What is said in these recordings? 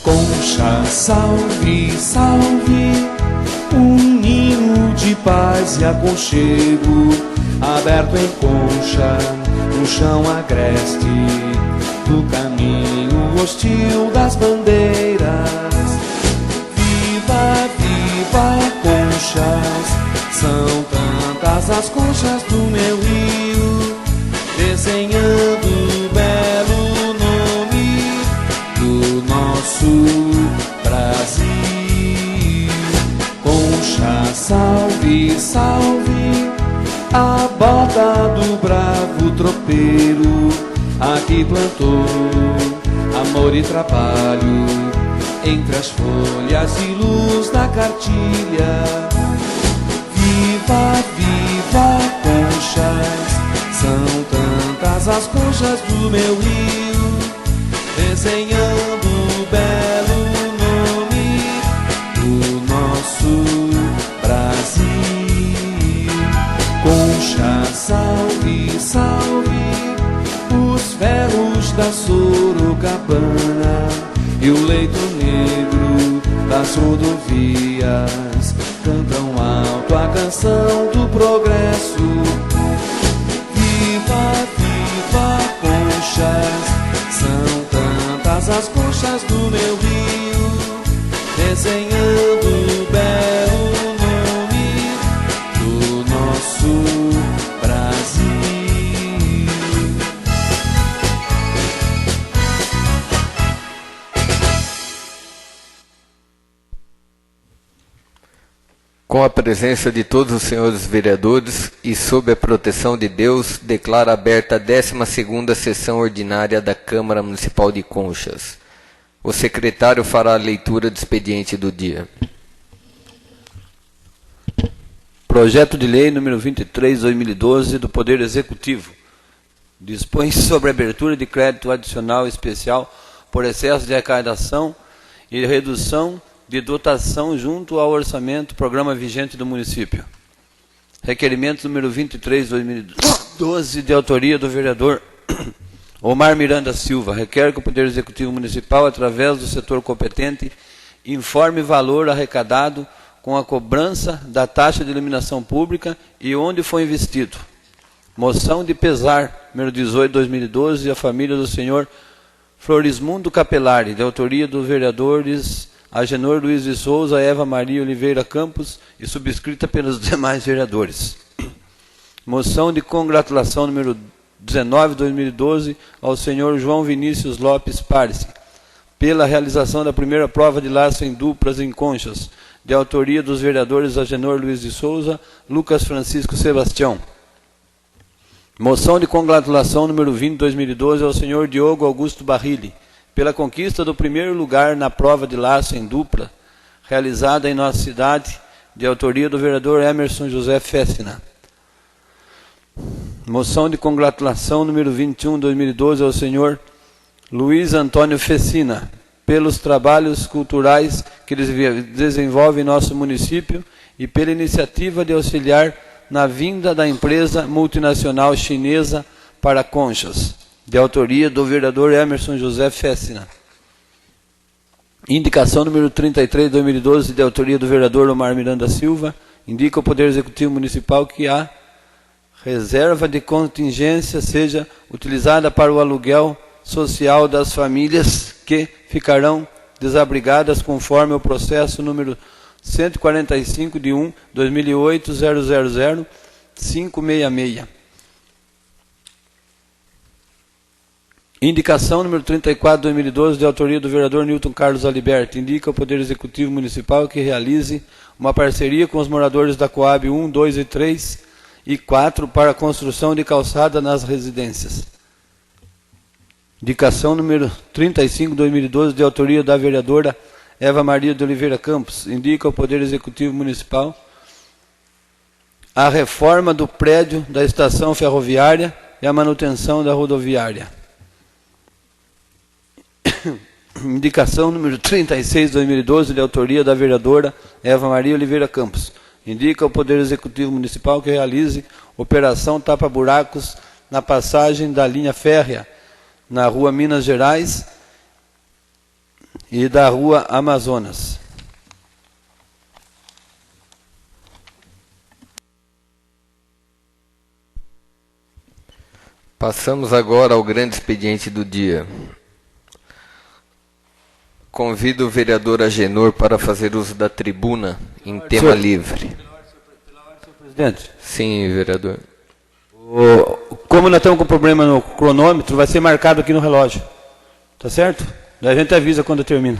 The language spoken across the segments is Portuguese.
Concha, salve, salve, um ninho de paz e aconchego, aberto em Concha, no chão agreste do caminho hostil das bandeiras. Viva, viva, conchas, são tantas as conchas do meu rio, desenhando o belo nome do nosso Brasil. Concha, salve, salve, a bota do bravo tropeiro, aqui plantou amor e trabalho entre as folhas e luz da cartilha. Viva, viva, conchas, são tantas as conchas do meu rio, desenhando o belo nome do nosso Brasil. Concha, salve, salve, os ferros da Sorocabana e o leito negro das rodovias cantam alto a canção do progresso. Viva, viva, conchas, são tantas as conchas do meu rio, desenhando o belo nome do nosso Brasil. Com a presença de todos os senhores vereadores e sob a proteção de Deus, declaro aberta a 12ª sessão ordinária da Câmara Municipal de Conchas. O secretário fará a leitura do expediente do dia. Projeto de Lei número 23/2012 do Poder Executivo dispõe sobre a abertura de crédito adicional especial por excesso de arrecadação e redução de dotação junto ao orçamento programa vigente do município. Requerimento número 23/2012 de autoria do vereador Omar Miranda Silva. Requer que o Poder Executivo Municipal, através do setor competente, informe valor arrecadado com a cobrança da taxa de iluminação pública e onde foi investido. Moção de pesar número 18/2012 à família do senhor Florismundo Capelari, de autoria dos vereadores Agenor Luiz de Souza, Eva Maria Oliveira Campos e subscrita pelos demais vereadores. Moção de congratulação número 19/2012 ao senhor João Vinícius Lopes Parse, pela realização da primeira prova de laço em duplas em Conchas, de autoria dos vereadores Agenor Luiz de Souza, Lucas Francisco Sebastião. Moção de congratulação número 20/2012 ao senhor Diogo Augusto Barrilli, pela conquista do primeiro lugar na prova de laço em dupla, realizada em nossa cidade, de autoria do vereador Emerson José Fessina. Moção de congratulação número 21/2012 ao senhor Luiz Antônio Fessina, pelos trabalhos culturais que eles desenvolvem em nosso município e pela iniciativa de auxiliar na vinda da empresa multinacional chinesa para Conchas, de autoria do vereador Emerson José Fessina. Indicação número 33/2012, de autoria do vereador Omar Miranda Silva, indica o Poder Executivo Municipal que a reserva de contingência seja utilizada para o aluguel social das famílias que ficarão desabrigadas conforme o processo número 145 de 1/2008 000-566. Indicação número 34/2012, de autoria do vereador Newton Carlos Aliberti, indica o Poder Executivo Municipal que realize uma parceria com os moradores da Coab 1, 2 e 3 e 4 para a construção de calçada nas residências. Indicação número 35/2012, de autoria da vereadora Eva Maria de Oliveira Campos, indica ao Poder Executivo Municipal a reforma do prédio da estação ferroviária e a manutenção da rodoviária. Indicação número 36/2012, de autoria da vereadora Eva Maria Oliveira Campos, indica ao Poder Executivo Municipal que realize operação tapa-buracos na passagem da linha férrea na rua Minas Gerais e da Rua Amazonas. Passamos agora ao grande expediente do dia. Convido o vereador Agenor para fazer uso da tribuna em tema livre. Presidente. Sim, vereador. Como nós estamos com problema no cronômetro, vai ser marcado aqui no relógio. Tá certo? Daí a gente avisa quando termina.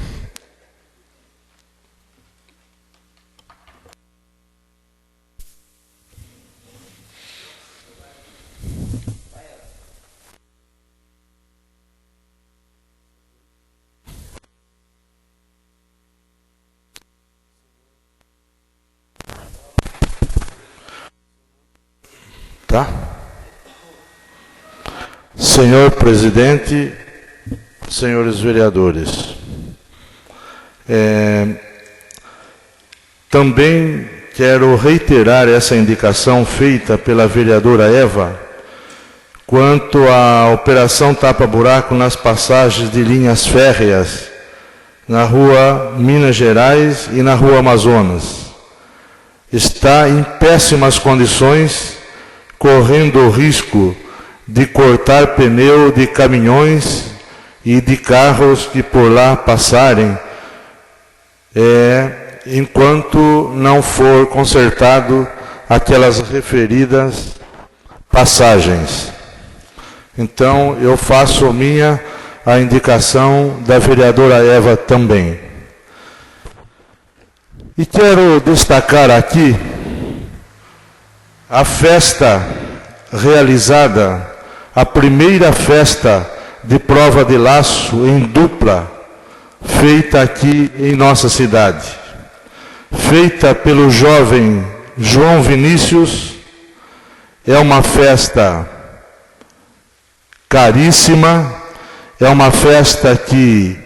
Tá? Senhor presidente, senhores vereadores, também quero reiterar essa indicação feita pela vereadora Eva quanto à operação tapa-buraco nas passagens de linhas férreas na rua Minas Gerais e na rua Amazonas. Está em péssimas condições, correndo o risco de cortar pneu de caminhões e de carros que por lá passarem, enquanto não for consertado aquelas referidas passagens. Então, eu faço minha a indicação da vereadora Eva também. E quero destacar aqui a festa realizada, a primeira festa de prova de laço em dupla, feita aqui em nossa cidade. Feita pelo jovem João Vinícius, é uma festa caríssima, é uma festa que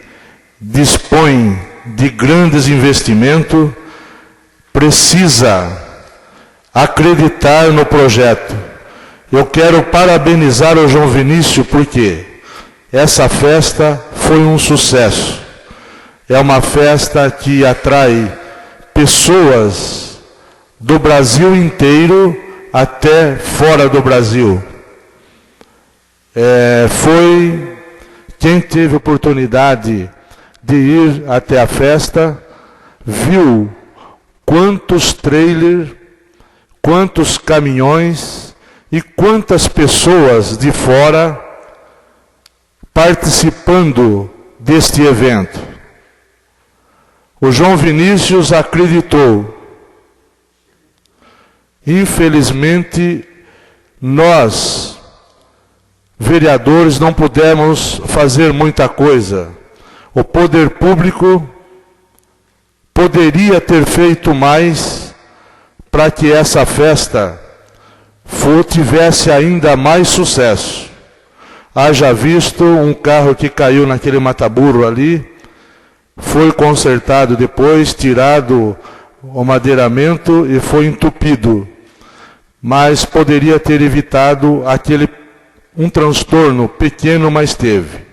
dispõe de grandes investimentos, precisa acreditar no projeto. Eu quero parabenizar o João Vinícius porque essa festa foi um sucesso. É uma festa que atrai pessoas do Brasil inteiro até fora do Brasil. Quem teve oportunidade de ir até a festa, viu quantos trailers, quantos caminhões e quantas pessoas de fora participando deste evento. O João Vinícius acreditou. Infelizmente, nós, vereadores, não pudemos fazer muita coisa. O poder público poderia ter feito mais para que essa festa tivesse ainda mais sucesso. Haja visto um carro que caiu naquele mataburro ali, foi consertado depois, tirado o madeiramento e foi entupido. Mas poderia ter evitado um transtorno pequeno, mas teve.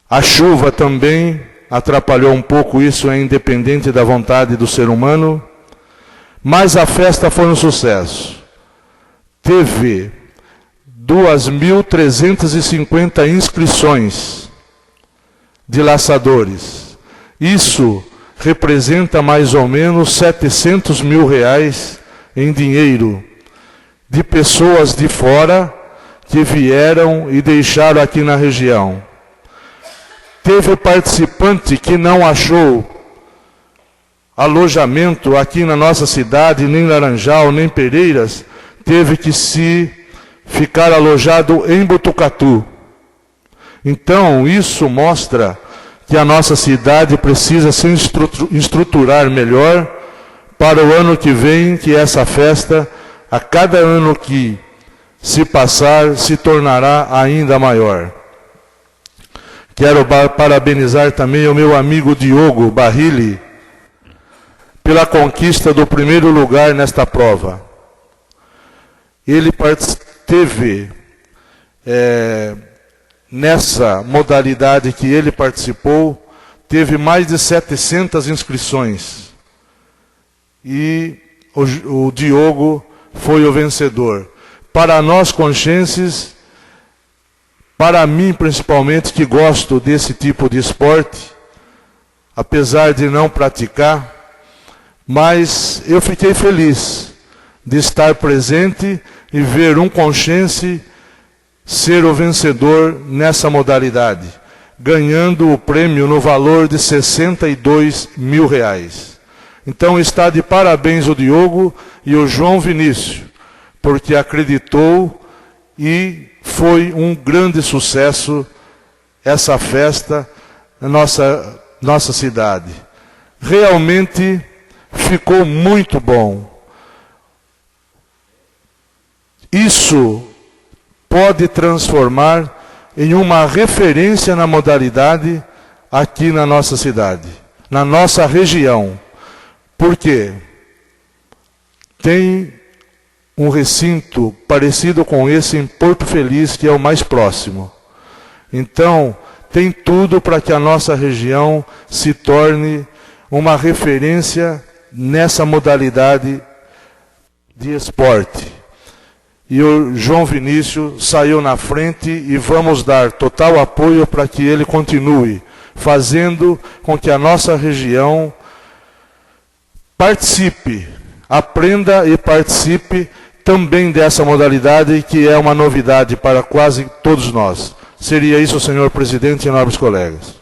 A chuva também atrapalhou um pouco, isso é independente da vontade do ser humano, mas a festa foi um sucesso. Teve 2.350 inscrições de laçadores. Isso representa mais ou menos 700 mil reais em dinheiro, de pessoas de fora que vieram e deixaram aqui na região. Teve participante que não achou alojamento aqui na nossa cidade, nem Laranjal, nem Pereiras, teve que ficar alojado em Botucatu. Então, isso mostra que a nossa cidade precisa se estruturar melhor para o ano que vem, que essa festa, a cada ano que se passar, se tornará ainda maior. Quero parabenizar também o meu amigo Diogo Barrilli pela conquista do primeiro lugar nesta prova. Ele teve, nessa modalidade que ele participou, teve mais de 700 inscrições. E o Diogo foi o vencedor. Para nós conchenses, para mim principalmente, que gosto desse tipo de esporte, apesar de não praticar, mas eu fiquei feliz de estar presente e ver um conchense ser o vencedor nessa modalidade, ganhando o prêmio no valor de R$62 mil. Então está de parabéns o Diogo e o João Vinícius, porque acreditou e foi um grande sucesso essa festa na nossa cidade. Realmente ficou muito bom. Isso pode transformar em uma referência na modalidade aqui na nossa cidade, na nossa região. Por quê? Tem um recinto parecido com esse em Porto Feliz, que é o mais próximo. Então, tem tudo para que a nossa região se torne uma referência nessa modalidade de esporte. E o João Vinícius saiu na frente e vamos dar total apoio para que ele continue fazendo com que a nossa região participe, aprenda e participe também dessa modalidade, que é uma novidade para quase todos nós. Seria isso, senhor presidente e nobres colegas.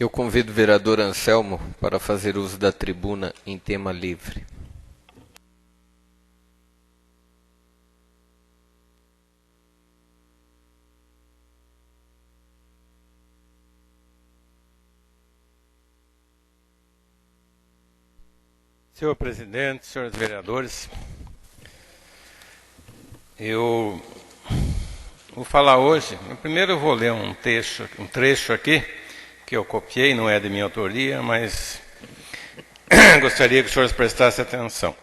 Eu convido o vereador Anselmo para fazer uso da tribuna em tema livre. Senhor presidente, senhores vereadores, eu vou falar hoje. Primeiro eu vou ler um trecho aqui, que eu copiei, não é de minha autoria, mas gostaria que os senhores prestassem atenção.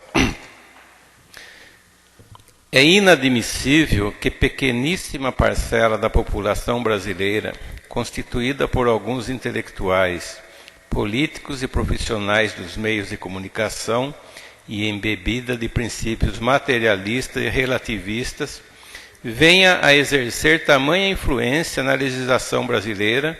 É inadmissível que pequeníssima parcela da população brasileira, constituída por alguns intelectuais, políticos e profissionais dos meios de comunicação e embebida de princípios materialistas e relativistas, venha a exercer tamanha influência na legislação brasileira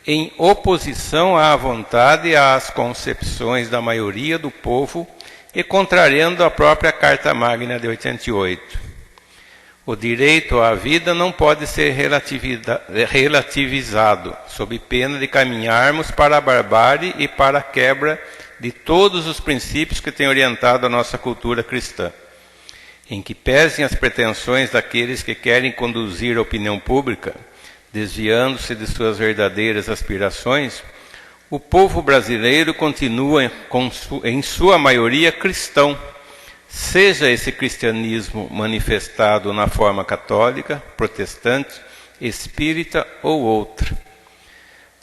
em oposição à vontade e às concepções da maioria do povo e contrariando a própria Carta Magna de 88. O direito à vida não pode ser relativizado, sob pena de caminharmos para a barbárie e para a quebra de todos os princípios que têm orientado a nossa cultura cristã. Em que pesem as pretensões daqueles que querem conduzir a opinião pública, desviando-se de suas verdadeiras aspirações, o povo brasileiro continua, em sua maioria, cristão, seja esse cristianismo manifestado na forma católica, protestante, espírita ou outra.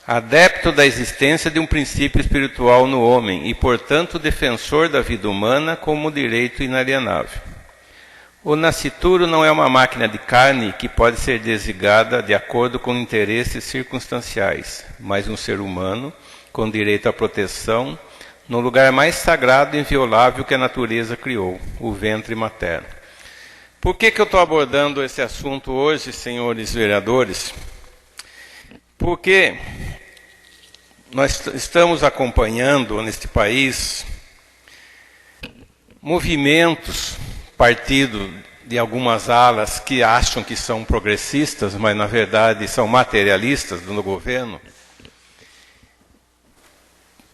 Adepto da existência de um princípio espiritual no homem e, portanto, defensor da vida humana como direito inalienável. O nascituro não é uma máquina de carne que pode ser desligada de acordo com interesses circunstanciais, mas um ser humano com direito à proteção no lugar mais sagrado e inviolável que a natureza criou, o ventre materno. Por que eu estou abordando esse assunto hoje, senhores vereadores? Porque nós estamos acompanhando neste país movimentos, partidos de algumas alas que acham que são progressistas, mas na verdade são materialistas no governo,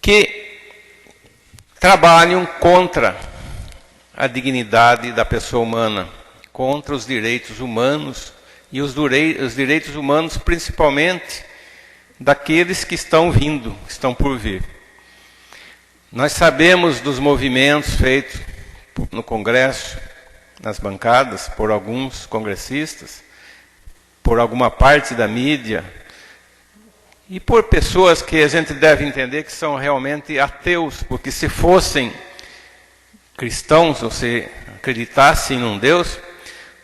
que trabalham contra a dignidade da pessoa humana, contra os direitos humanos e os direitos humanos principalmente daqueles que estão vindo, estão por vir. Nós sabemos dos movimentos feitos no Congresso, nas bancadas, por alguns congressistas, por alguma parte da mídia, e por pessoas que a gente deve entender que são realmente ateus, porque se fossem cristãos, ou se acreditassem num Deus,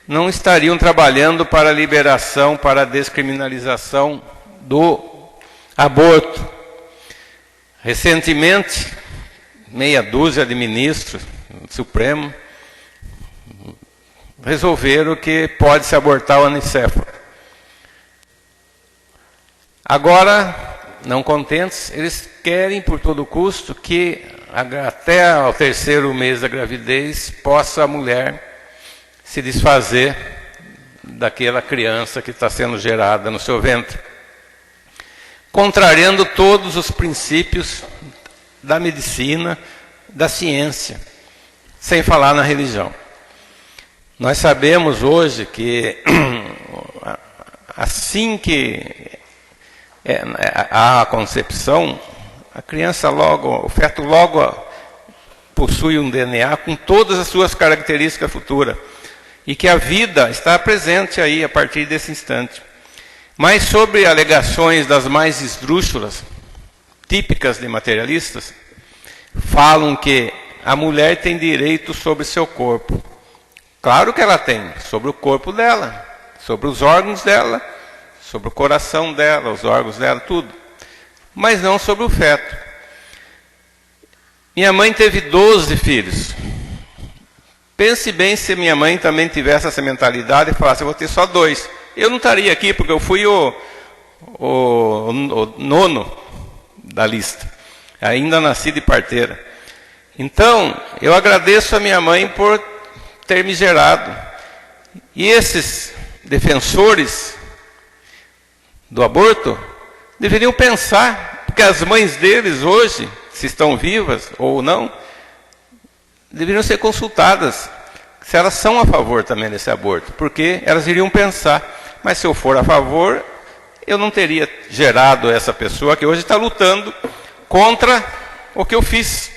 não estariam trabalhando para a liberação, para a descriminalização do Aborto. Recentemente, meia dúzia de ministros do Supremo resolveram que pode-se abortar o anicéfalo. Agora, não contentes, eles querem por todo custo que até o 3º mês da gravidez possa a mulher se desfazer daquela criança que está sendo gerada no seu ventre, contrariando todos os princípios da medicina, da ciência, sem falar na religião. Nós sabemos hoje que assim que há a concepção, a criança logo, o feto logo possui um DNA com todas as suas características futuras, e que a vida está presente aí a partir desse instante. Mas sobre alegações das mais esdrúxulas, típicas de materialistas, falam que a mulher tem direito sobre seu corpo. Claro que ela tem, sobre o corpo dela, sobre os órgãos dela, sobre o coração dela, os órgãos dela, tudo. Mas não sobre o feto. Minha mãe teve 12 filhos. Pense bem se minha mãe também tivesse essa mentalidade e falasse, eu vou ter só 2. Eu não estaria aqui, porque eu fui o 9º da lista. Ainda nasci de parteira. Então, eu agradeço a minha mãe por ter me gerado. E esses defensores do aborto deveriam pensar, porque as mães deles hoje, se estão vivas ou não, deveriam ser consultadas se elas são a favor também desse aborto, porque elas iriam pensar, mas se eu for a favor, eu não teria gerado essa pessoa que hoje está lutando contra o que eu fiz.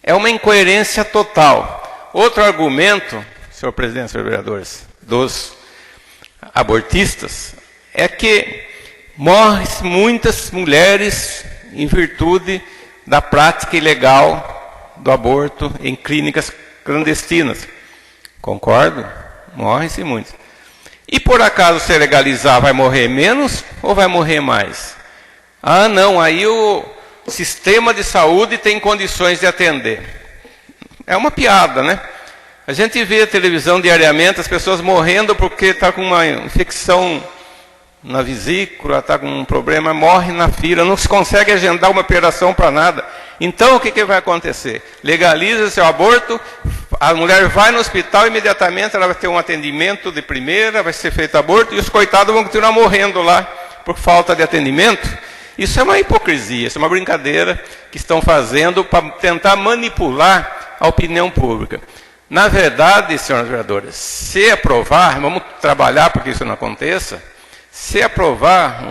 É uma incoerência total. Outro argumento, senhor presidente, senhores vereadores, dos abortistas, é que morrem muitas mulheres em virtude da prática ilegal do aborto em clínicas clandestinas. Concordo? Morrem-se muitos. E por acaso se legalizar vai morrer menos ou vai morrer mais? Ah, não, aí o sistema de saúde tem condições de atender. É uma piada, né? A gente vê a televisão diariamente, as pessoas morrendo porque está com uma infecção na vesícula, está com um problema, morre na fila, não se consegue agendar uma operação para nada. Então o que vai acontecer? Legaliza seu aborto, a mulher vai no hospital, imediatamente ela vai ter um atendimento de primeira, vai ser feito aborto, e os coitados vão continuar morrendo lá por falta de atendimento. Isso é uma hipocrisia, isso é uma brincadeira que estão fazendo para tentar manipular a opinião pública. Na verdade, senhores vereadores, se aprovar, vamos trabalhar para que isso não aconteça, se aprovar,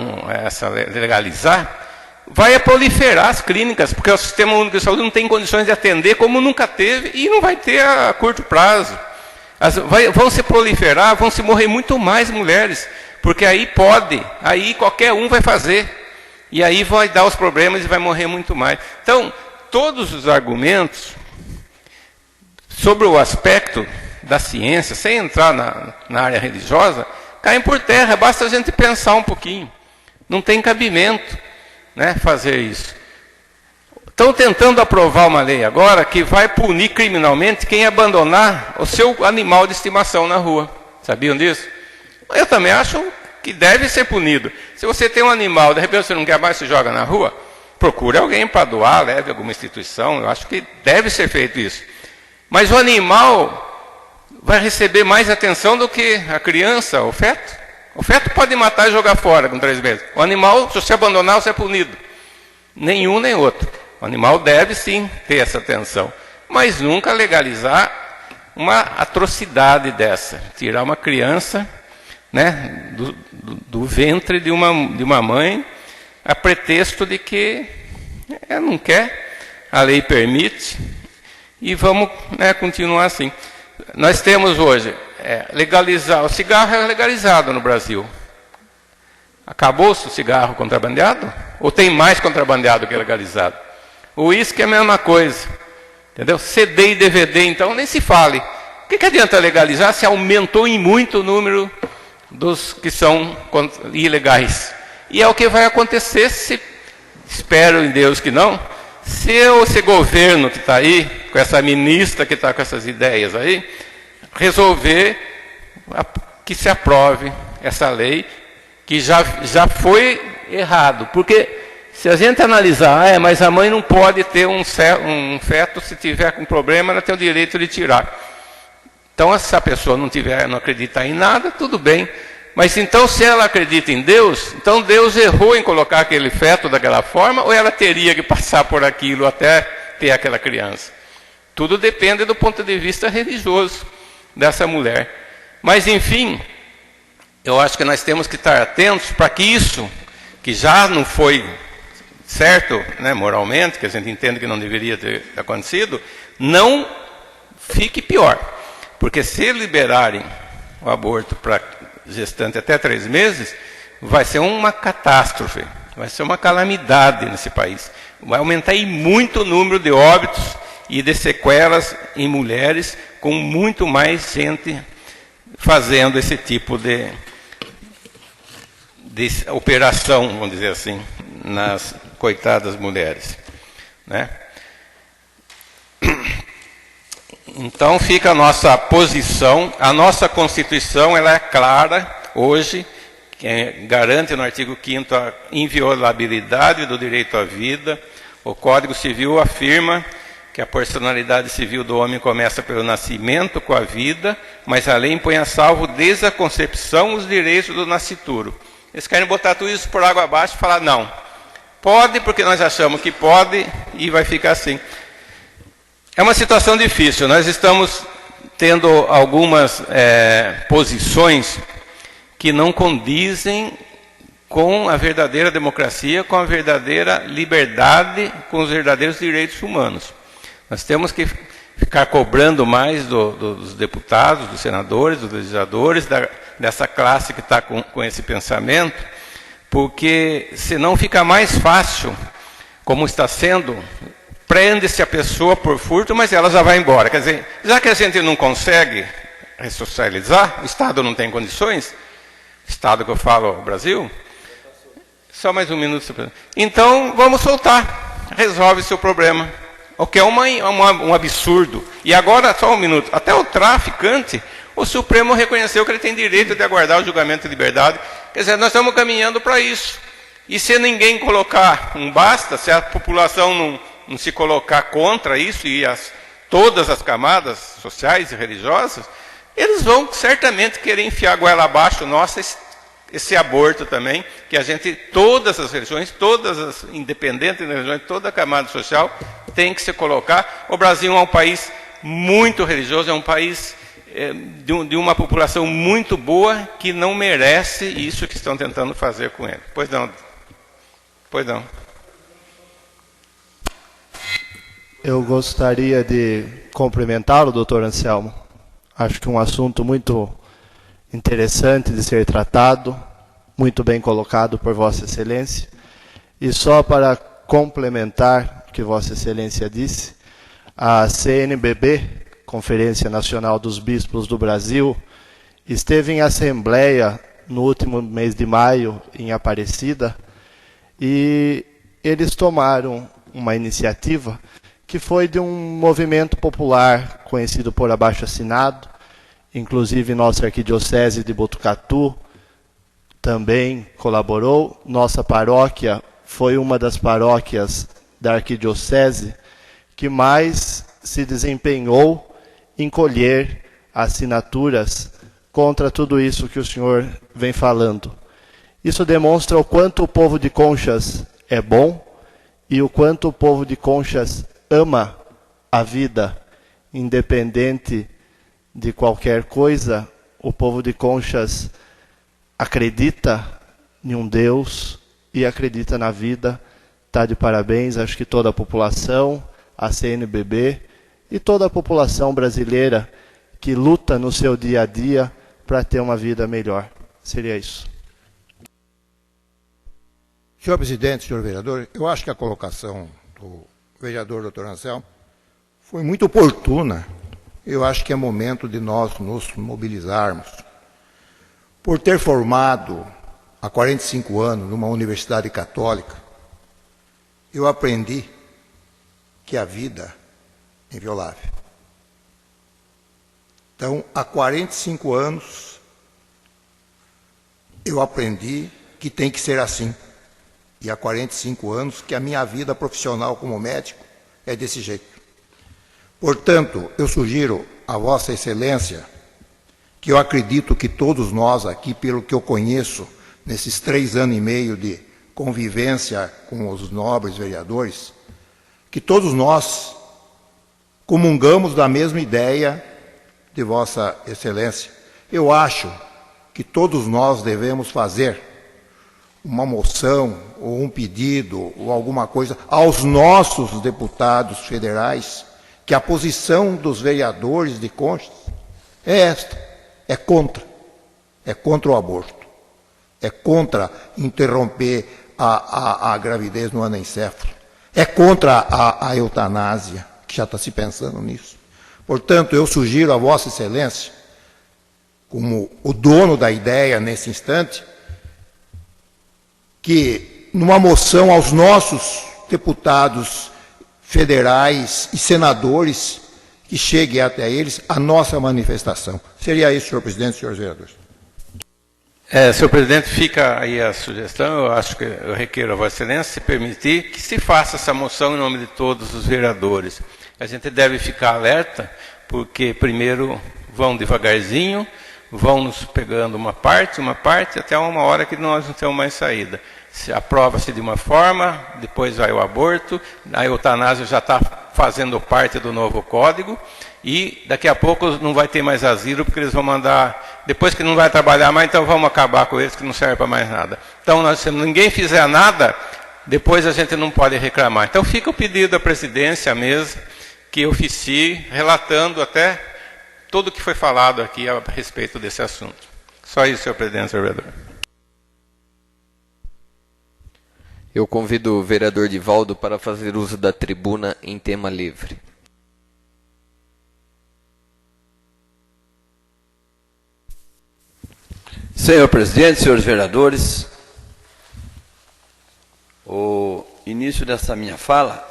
legalizar, vai proliferar as clínicas, porque o Sistema Único de Saúde não tem condições de atender como nunca teve e não vai ter a curto prazo. Vão se proliferar, vão se morrer muito mais mulheres, porque aí qualquer um vai fazer. E aí vai dar os problemas e vai morrer muito mais. Então, todos os argumentos sobre o aspecto da ciência, sem entrar na área religiosa, caem por terra, basta a gente pensar um pouquinho. Não tem cabimento, né, fazer isso. Estão tentando aprovar uma lei agora que vai punir criminalmente quem abandonar o seu animal de estimação na rua. Sabiam disso? Eu também acho que deve ser punido. Se você tem um animal, de repente você não quer mais, se joga na rua, procure alguém para doar, leve a alguma instituição. Eu acho que deve ser feito isso. Mas o animal vai receber mais atenção do que a criança, o feto. O feto pode matar e jogar fora com 3 meses. O animal, se você abandonar, você é punido. Nenhum nem outro. O animal deve sim ter essa atenção. Mas nunca legalizar uma atrocidade dessa. Tirar uma criança, né, do ventre de uma mãe, a pretexto de que não quer, a lei permite, e vamos, né, continuar assim. Nós temos hoje, legalizar, o cigarro é legalizado no Brasil. Acabou-se o cigarro contrabandeado? Ou tem mais contrabandeado que legalizado? O uísque é a mesma coisa. Entendeu? CD e DVD, então, nem se fale. O que adianta legalizar se aumentou em muito o número dos que são ilegais? E é o que vai acontecer, se espero em Deus que não, se esse governo que está aí, com essa ministra que está com essas ideias aí, resolver que se aprove essa lei, que já foi errado. Porque se a gente analisar, mas a mãe não pode ter um feto, se tiver com problema, ela tem o direito de tirar. Então, se a pessoa não acreditar em nada, tudo bem. Mas então, se ela acredita em Deus, então Deus errou em colocar aquele feto daquela forma, ou ela teria que passar por aquilo até ter aquela criança? Tudo depende do ponto de vista religioso dessa mulher. Mas, enfim, eu acho que nós temos que estar atentos para que isso, que já não foi certo, né, moralmente, que a gente entende que não deveria ter acontecido, não fique pior. Porque se liberarem o aborto para gestante até 3 meses, vai ser uma catástrofe, vai ser uma calamidade nesse país. Vai aumentar muito o número de óbitos e de sequelas em mulheres, com muito mais gente fazendo esse tipo de operação, vamos dizer assim, nas coitadas mulheres, né? Então fica a nossa posição, a nossa Constituição, ela é clara hoje, que garante no artigo 5º a inviolabilidade do direito à vida. O Código Civil afirma que a personalidade civil do homem começa pelo nascimento com a vida, mas a lei impõe a salvo desde a concepção os direitos do nascituro. Eles querem botar tudo isso por água abaixo e falar, não, pode porque nós achamos que pode e vai ficar assim. É uma situação difícil, nós estamos tendo algumas posições que não condizem com a verdadeira democracia, com a verdadeira liberdade, com os verdadeiros direitos humanos. Nós temos que ficar cobrando mais dos deputados, dos senadores, dos legisladores, dessa classe que está com esse pensamento, porque senão fica mais fácil, como está sendo, prende-se a pessoa por furto, mas ela já vai embora. Quer dizer, já que a gente não consegue ressocializar, o Estado não tem condições, Estado que eu falo, o Brasil, só mais um minuto. Então, vamos soltar, resolve seu problema. O que é um absurdo. E agora, só um minuto, até o traficante, o Supremo reconheceu que ele tem direito de aguardar o julgamento de liberdade. Quer dizer, nós estamos caminhando para isso. E se ninguém colocar um basta, se a população não se colocar contra isso, e todas as camadas sociais e religiosas, eles vão certamente querer enfiar a goela abaixo nossa esse aborto também, que a gente, todas as religiões, todas as independentes das religiões, toda a camada social tem que se colocar. O Brasil é um país muito religioso, é um país de uma população muito boa que não merece isso que estão tentando fazer com ele. Pois não. Pois não. Eu gostaria de cumprimentá-lo, doutor Anselmo. Acho que um assunto muito interessante de ser tratado, muito bem colocado por Vossa Excelência. E só para complementar o que Vossa Excelência disse, a CNBB, Conferência Nacional dos Bispos do Brasil, esteve em assembleia no último mês de maio, em Aparecida, e eles tomaram uma iniciativa que foi de um movimento popular conhecido por abaixo-assinado, inclusive nossa arquidiocese de Botucatu também colaborou. Nossa paróquia foi uma das paróquias da arquidiocese que mais se desempenhou em colher assinaturas contra tudo isso que o senhor vem falando. Isso demonstra o quanto o povo de Conchas é bom e o quanto o povo de Conchas ama a vida, independente de qualquer coisa. O povo de Conchas acredita em um Deus e acredita na vida. Está de parabéns, acho que toda a população, a CNBB e toda a população brasileira que luta no seu dia a dia para ter uma vida melhor. Seria isso. Senhor presidente, senhor vereador, eu acho que a colocação do vereador Dr. Anselmo foi muito oportuna. Eu acho que é momento de nós nos mobilizarmos. Por ter formado há 45 anos, numa universidade católica, eu aprendi que a vida é inviolável. Então, há 45 anos, eu aprendi que tem que ser assim. E há 45 anos que a minha vida profissional como médico é desse jeito. Portanto, eu sugiro a Vossa Excelência, que eu acredito que todos nós aqui, pelo que eu conheço, nesses 3 anos e meio de convivência com os nobres vereadores, que todos nós comungamos da mesma ideia de Vossa Excelência. Eu acho que todos nós devemos fazer uma moção ou um pedido ou alguma coisa aos nossos deputados federais, que a posição dos vereadores de Conchas é esta, é contra o aborto, é contra interromper a gravidez no anencéfalo, é contra a eutanásia, que já está se pensando nisso. Portanto, eu sugiro a Vossa Excelência, como o dono da ideia nesse instante, que numa moção aos nossos deputados federais e senadores, que chegue até eles a nossa manifestação. Seria isso, senhor presidente, senhores vereadores. Senhor presidente, fica aí a sugestão, eu acho que eu requeiro a Vossa Excelência, se permitir, que se faça essa moção em nome de todos os vereadores. A gente deve ficar alerta, porque primeiro vão devagarzinho, vão nos pegando uma parte, até uma hora que nós não temos mais saída. Aprova-se de uma forma, depois vai o aborto, a eutanásia já está fazendo parte do novo código, e daqui a pouco não vai ter mais asilo, porque eles vão mandar, depois que não vai trabalhar mais, então vamos acabar com eles, que não serve para mais nada. Então, se ninguém fizer nada, depois a gente não pode reclamar. Então fica o pedido à presidência, à mesa, que oficie, relatando até tudo o que foi falado aqui a respeito desse assunto. Só isso, senhor presidente, senhor vereador. Eu convido o vereador Divaldo para fazer uso da tribuna em tema livre. Senhor presidente, senhores vereadores, o início dessa minha fala,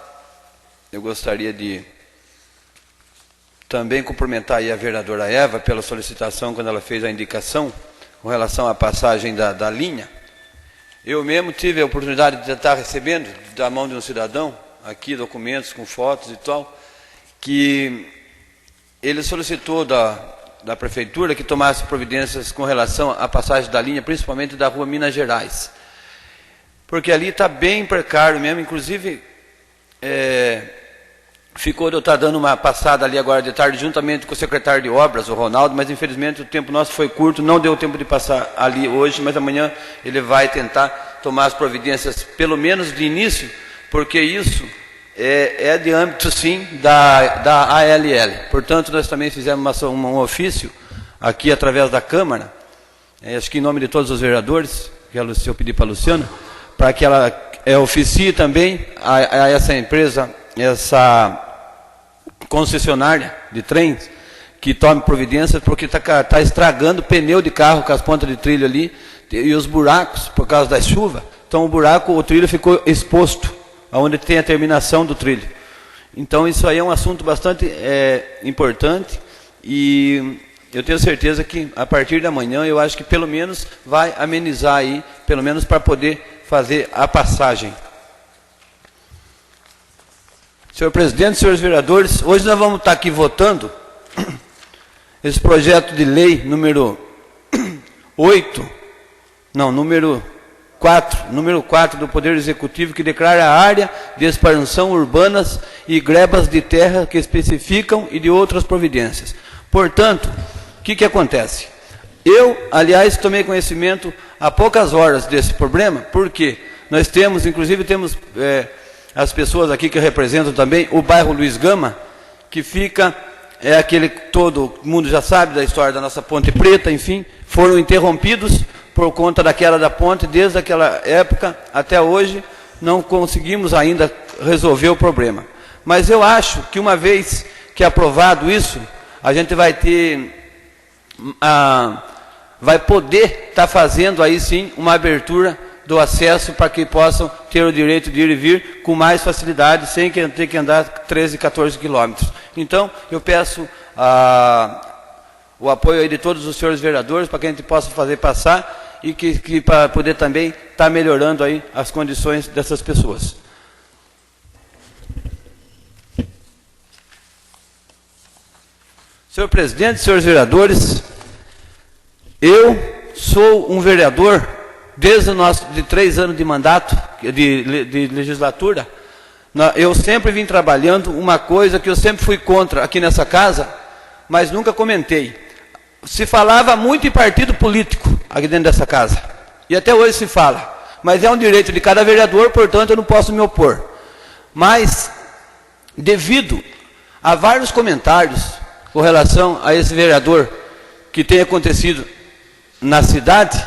eu gostaria de também cumprimentar aí a vereadora Eva pela solicitação quando ela fez a indicação com relação à passagem da linha. Eu mesmo tive a oportunidade de estar recebendo da mão de um cidadão aqui documentos com fotos e tal, que ele solicitou da prefeitura que tomasse providências com relação à passagem da linha, principalmente da rua Minas Gerais. Porque ali está bem precário mesmo, inclusive ficou de eu estar dando uma passada ali agora de tarde, juntamente com o secretário de obras, o Ronaldo, mas infelizmente o tempo nosso foi curto, não deu tempo de passar ali hoje, mas amanhã ele vai tentar tomar as providências, pelo menos de início, porque isso é de âmbito, sim, da ALL. Portanto, nós também fizemos um ofício aqui através da Câmara, acho que em nome de todos os vereadores, que eu pedi para a Luciana, para que ela oficie também a essa empresa, essa concessionária de trens, que tome providências, porque está estragando pneu de carro com as pontas de trilho ali, e os buracos, por causa da chuva, então o trilho ficou exposto, onde tem a terminação do trilho. Então isso aí é um assunto bastante importante, e eu tenho certeza que a partir de amanhã, eu acho que pelo menos vai amenizar aí, pelo menos para poder fazer a passagem. Senhor presidente, senhores vereadores, hoje nós vamos estar aqui votando esse projeto de lei número 4 do Poder Executivo, que declara a área de expansão urbanas e grebas de terra que especificam e de outras providências. Portanto, o que acontece? Eu, aliás, tomei conhecimento há poucas horas desse problema, porque nós temos, inclusive temos as pessoas aqui que representam também o bairro Luiz Gama, que fica, aquele que todo mundo já sabe da história da nossa Ponte Preta, enfim, foram interrompidos por conta da queda da ponte, desde aquela época até hoje, não conseguimos ainda resolver o problema. Mas eu acho que uma vez que aprovado isso, a gente vai ter vai poder estar fazendo aí sim uma abertura do acesso para que possam ter o direito de ir e vir com mais facilidade, sem ter que andar 13, 14 quilômetros. Então, eu peço o apoio aí de todos os senhores vereadores para que a gente possa fazer passar e que para poder também estar melhorando aí as condições dessas pessoas. Senhor presidente, senhores vereadores, eu sou um vereador desde de 3 anos de mandato, de legislatura. Eu sempre vim trabalhando uma coisa que eu sempre fui contra aqui nessa casa, mas nunca comentei. Se falava muito em partido político aqui dentro dessa casa, e até hoje se fala, mas é um direito de cada vereador, portanto eu não posso me opor. Mas, devido a vários comentários com relação a esse vereador que tem acontecido na cidade,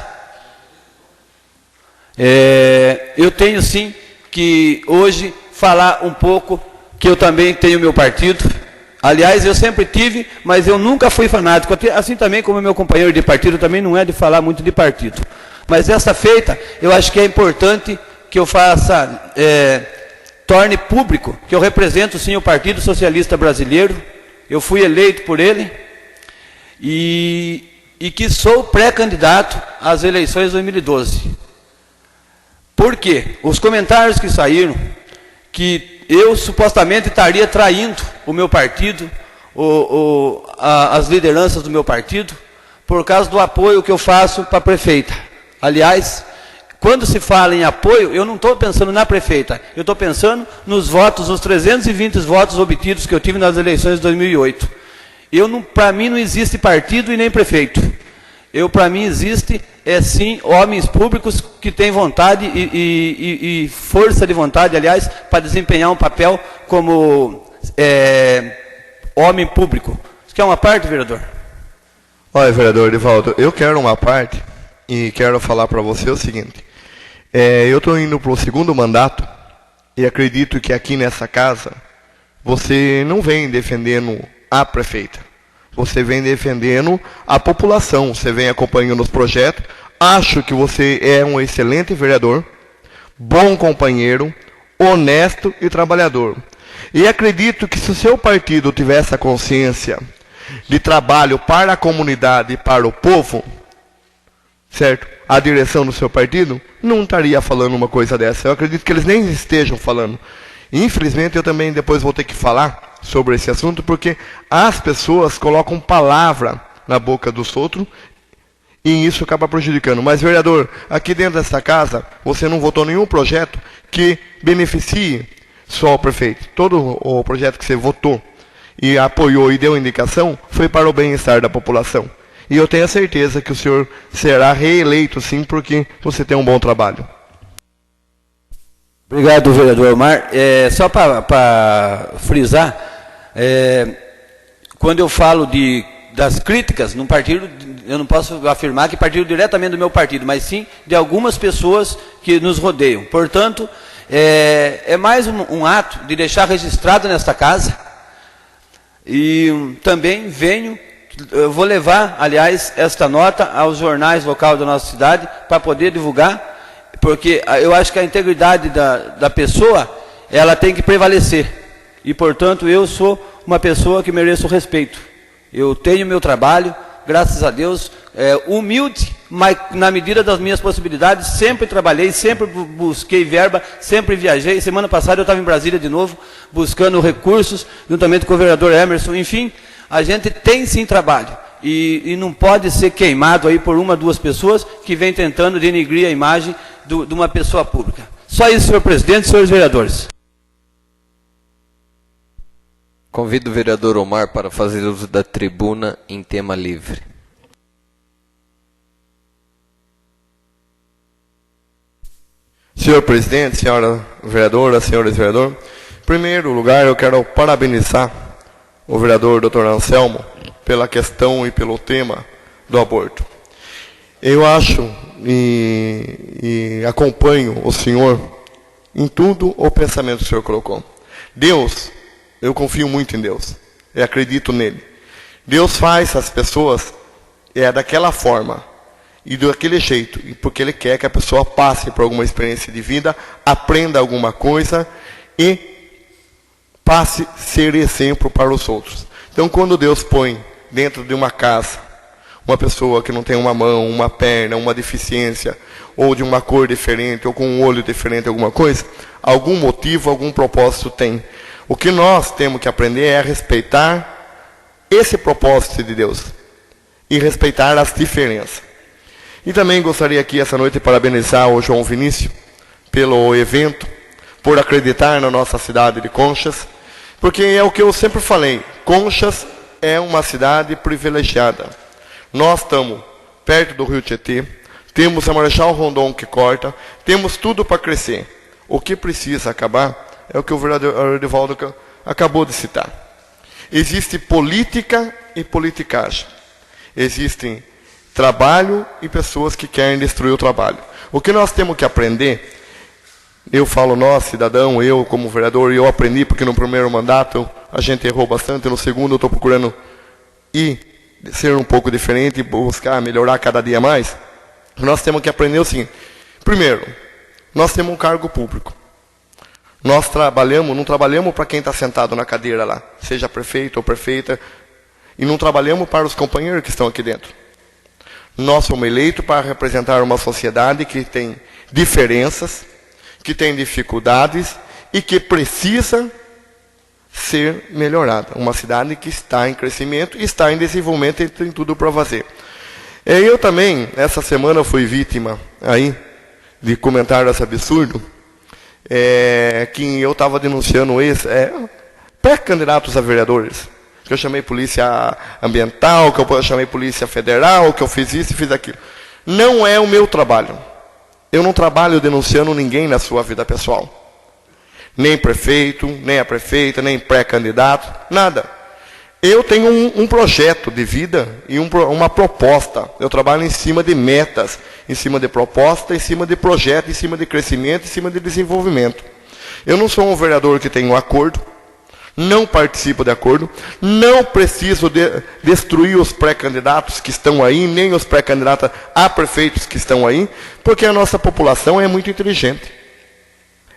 eu tenho sim que hoje falar um pouco que eu também tenho meu partido. Aliás, eu sempre tive, mas eu nunca fui fanático, assim também como meu companheiro de partido também não é de falar muito de partido. Mas essa feita, eu acho que é importante que eu faça, torne público que eu represento sim o Partido Socialista Brasileiro, eu fui eleito por ele e que sou pré-candidato às eleições de 2012. Por quê? Os comentários que saíram, que eu supostamente estaria traindo o meu partido, as lideranças do meu partido, por causa do apoio que eu faço para a prefeita. Aliás, quando se fala em apoio, eu não estou pensando na prefeita, eu estou pensando nos votos, os 320 votos obtidos que eu tive nas eleições de 2008. Para mim não existe partido e nem prefeito. Para mim existe, sim, homens públicos que têm vontade e força de vontade, aliás, para desempenhar um papel como homem público. Você quer uma parte, vereador? Olha, vereador Edivaldo, eu quero uma parte e quero falar para você o seguinte. Eu estou indo para o 2º mandato e acredito que aqui nessa casa você não vem defendendo a prefeita. Você vem defendendo a população, você vem acompanhando os projetos. Acho que você é um excelente vereador, bom companheiro, honesto e trabalhador. E acredito que se o seu partido tivesse a consciência de trabalho para a comunidade e para o povo, certo? A direção do seu partido não estaria falando uma coisa dessa. Eu acredito que eles nem estejam falando. Infelizmente, eu também depois vou ter que falar sobre esse assunto, porque as pessoas colocam palavra na boca dos outros e isso acaba prejudicando. Mas, vereador, aqui dentro dessa casa, você não votou nenhum projeto que beneficie só o prefeito. Todo o projeto que você votou e apoiou e deu indicação foi para o bem-estar da população. E eu tenho a certeza que o senhor será reeleito, sim, porque você tem um bom trabalho. Obrigado, vereador Omar. Só para frisar, quando eu falo das críticas no partido, eu não posso afirmar que partiu diretamente do meu partido, mas sim de algumas pessoas que nos rodeiam. Portanto, é mais um ato de deixar registrado nesta casa. E também eu vou levar, aliás, esta nota aos jornais locais da nossa cidade para poder divulgar, porque eu acho que a integridade da pessoa, ela tem que prevalecer. E, portanto, eu sou uma pessoa que mereço respeito. Eu tenho meu trabalho, graças a Deus, humilde, mas na medida das minhas possibilidades, sempre trabalhei, sempre busquei verba, sempre viajei. Semana passada eu estava em Brasília de novo, buscando recursos, juntamente com o vereador Emerson. Enfim, a gente tem sim trabalho. E não pode ser queimado aí por 1, 2 pessoas que vêm tentando denigrir a imagem de uma pessoa pública. Só isso, senhor presidente e senhores vereadores. Convido o vereador Omar para fazer uso da tribuna em tema livre. Senhor presidente, senhora vereadora, senhores vereadores, em primeiro lugar eu quero parabenizar o vereador Dr. Anselmo pela questão e pelo tema do aborto. Eu acho e acompanho o senhor em tudo o pensamento que o senhor colocou. Deus, eu confio muito em Deus, eu acredito nele. Deus faz as pessoas daquela forma, e daquele jeito, e porque ele quer que a pessoa passe por alguma experiência de vida, aprenda alguma coisa e passe a ser exemplo para os outros. Então, quando Deus põe dentro de uma casa uma pessoa que não tem uma mão, uma perna, uma deficiência, ou de uma cor diferente, ou com um olho diferente, alguma coisa, algum motivo, algum propósito tem. O que nós temos que aprender é a respeitar esse propósito de Deus e respeitar as diferenças. E também gostaria aqui essa noite de parabenizar o João Vinícius pelo evento, por acreditar na nossa cidade de Conchas, porque é o que eu sempre falei, Conchas é uma cidade privilegiada. Nós estamos perto do Rio Tietê, temos a Marechal Rondon que corta, temos tudo para crescer. O que precisa acabar é o que o vereador Edivaldo acabou de citar. Existe política e politicagem. Existem trabalho e pessoas que querem destruir o trabalho. O que nós temos que aprender, eu falo nós, cidadão, eu como vereador, eu aprendi porque no primeiro mandato a gente errou bastante, no segundo eu estou procurando ser um pouco diferente e buscar melhorar cada dia mais. Nós temos que aprender o seguinte. Primeiro, nós temos um cargo público. Nós não trabalhamos para quem está sentado na cadeira lá, seja prefeito ou prefeita, e não trabalhamos para os companheiros que estão aqui dentro. Nós somos eleitos para representar uma sociedade que tem diferenças, que tem dificuldades e que precisa ser melhorada. Uma cidade que está em crescimento, está em desenvolvimento e tem tudo para fazer. Eu também, essa semana, fui vítima aí de comentários absurdos, que eu estava denunciando pré-candidatos a vereadores. Que eu chamei polícia ambiental, que eu chamei polícia federal, que eu fiz isso e fiz aquilo. Não é o meu trabalho. Eu não trabalho denunciando ninguém na sua vida pessoal. Nem prefeito, nem a prefeita, nem pré-candidato, nada. Eu tenho um projeto de vida e uma proposta. Eu trabalho em cima de metas, em cima de proposta, em cima de projeto, em cima de crescimento, em cima de desenvolvimento. Eu não sou um vereador que tem um acordo, não participo de acordo, não preciso destruir os pré-candidatos que estão aí, nem os pré-candidatos a prefeitos que estão aí, porque a nossa população é muito inteligente.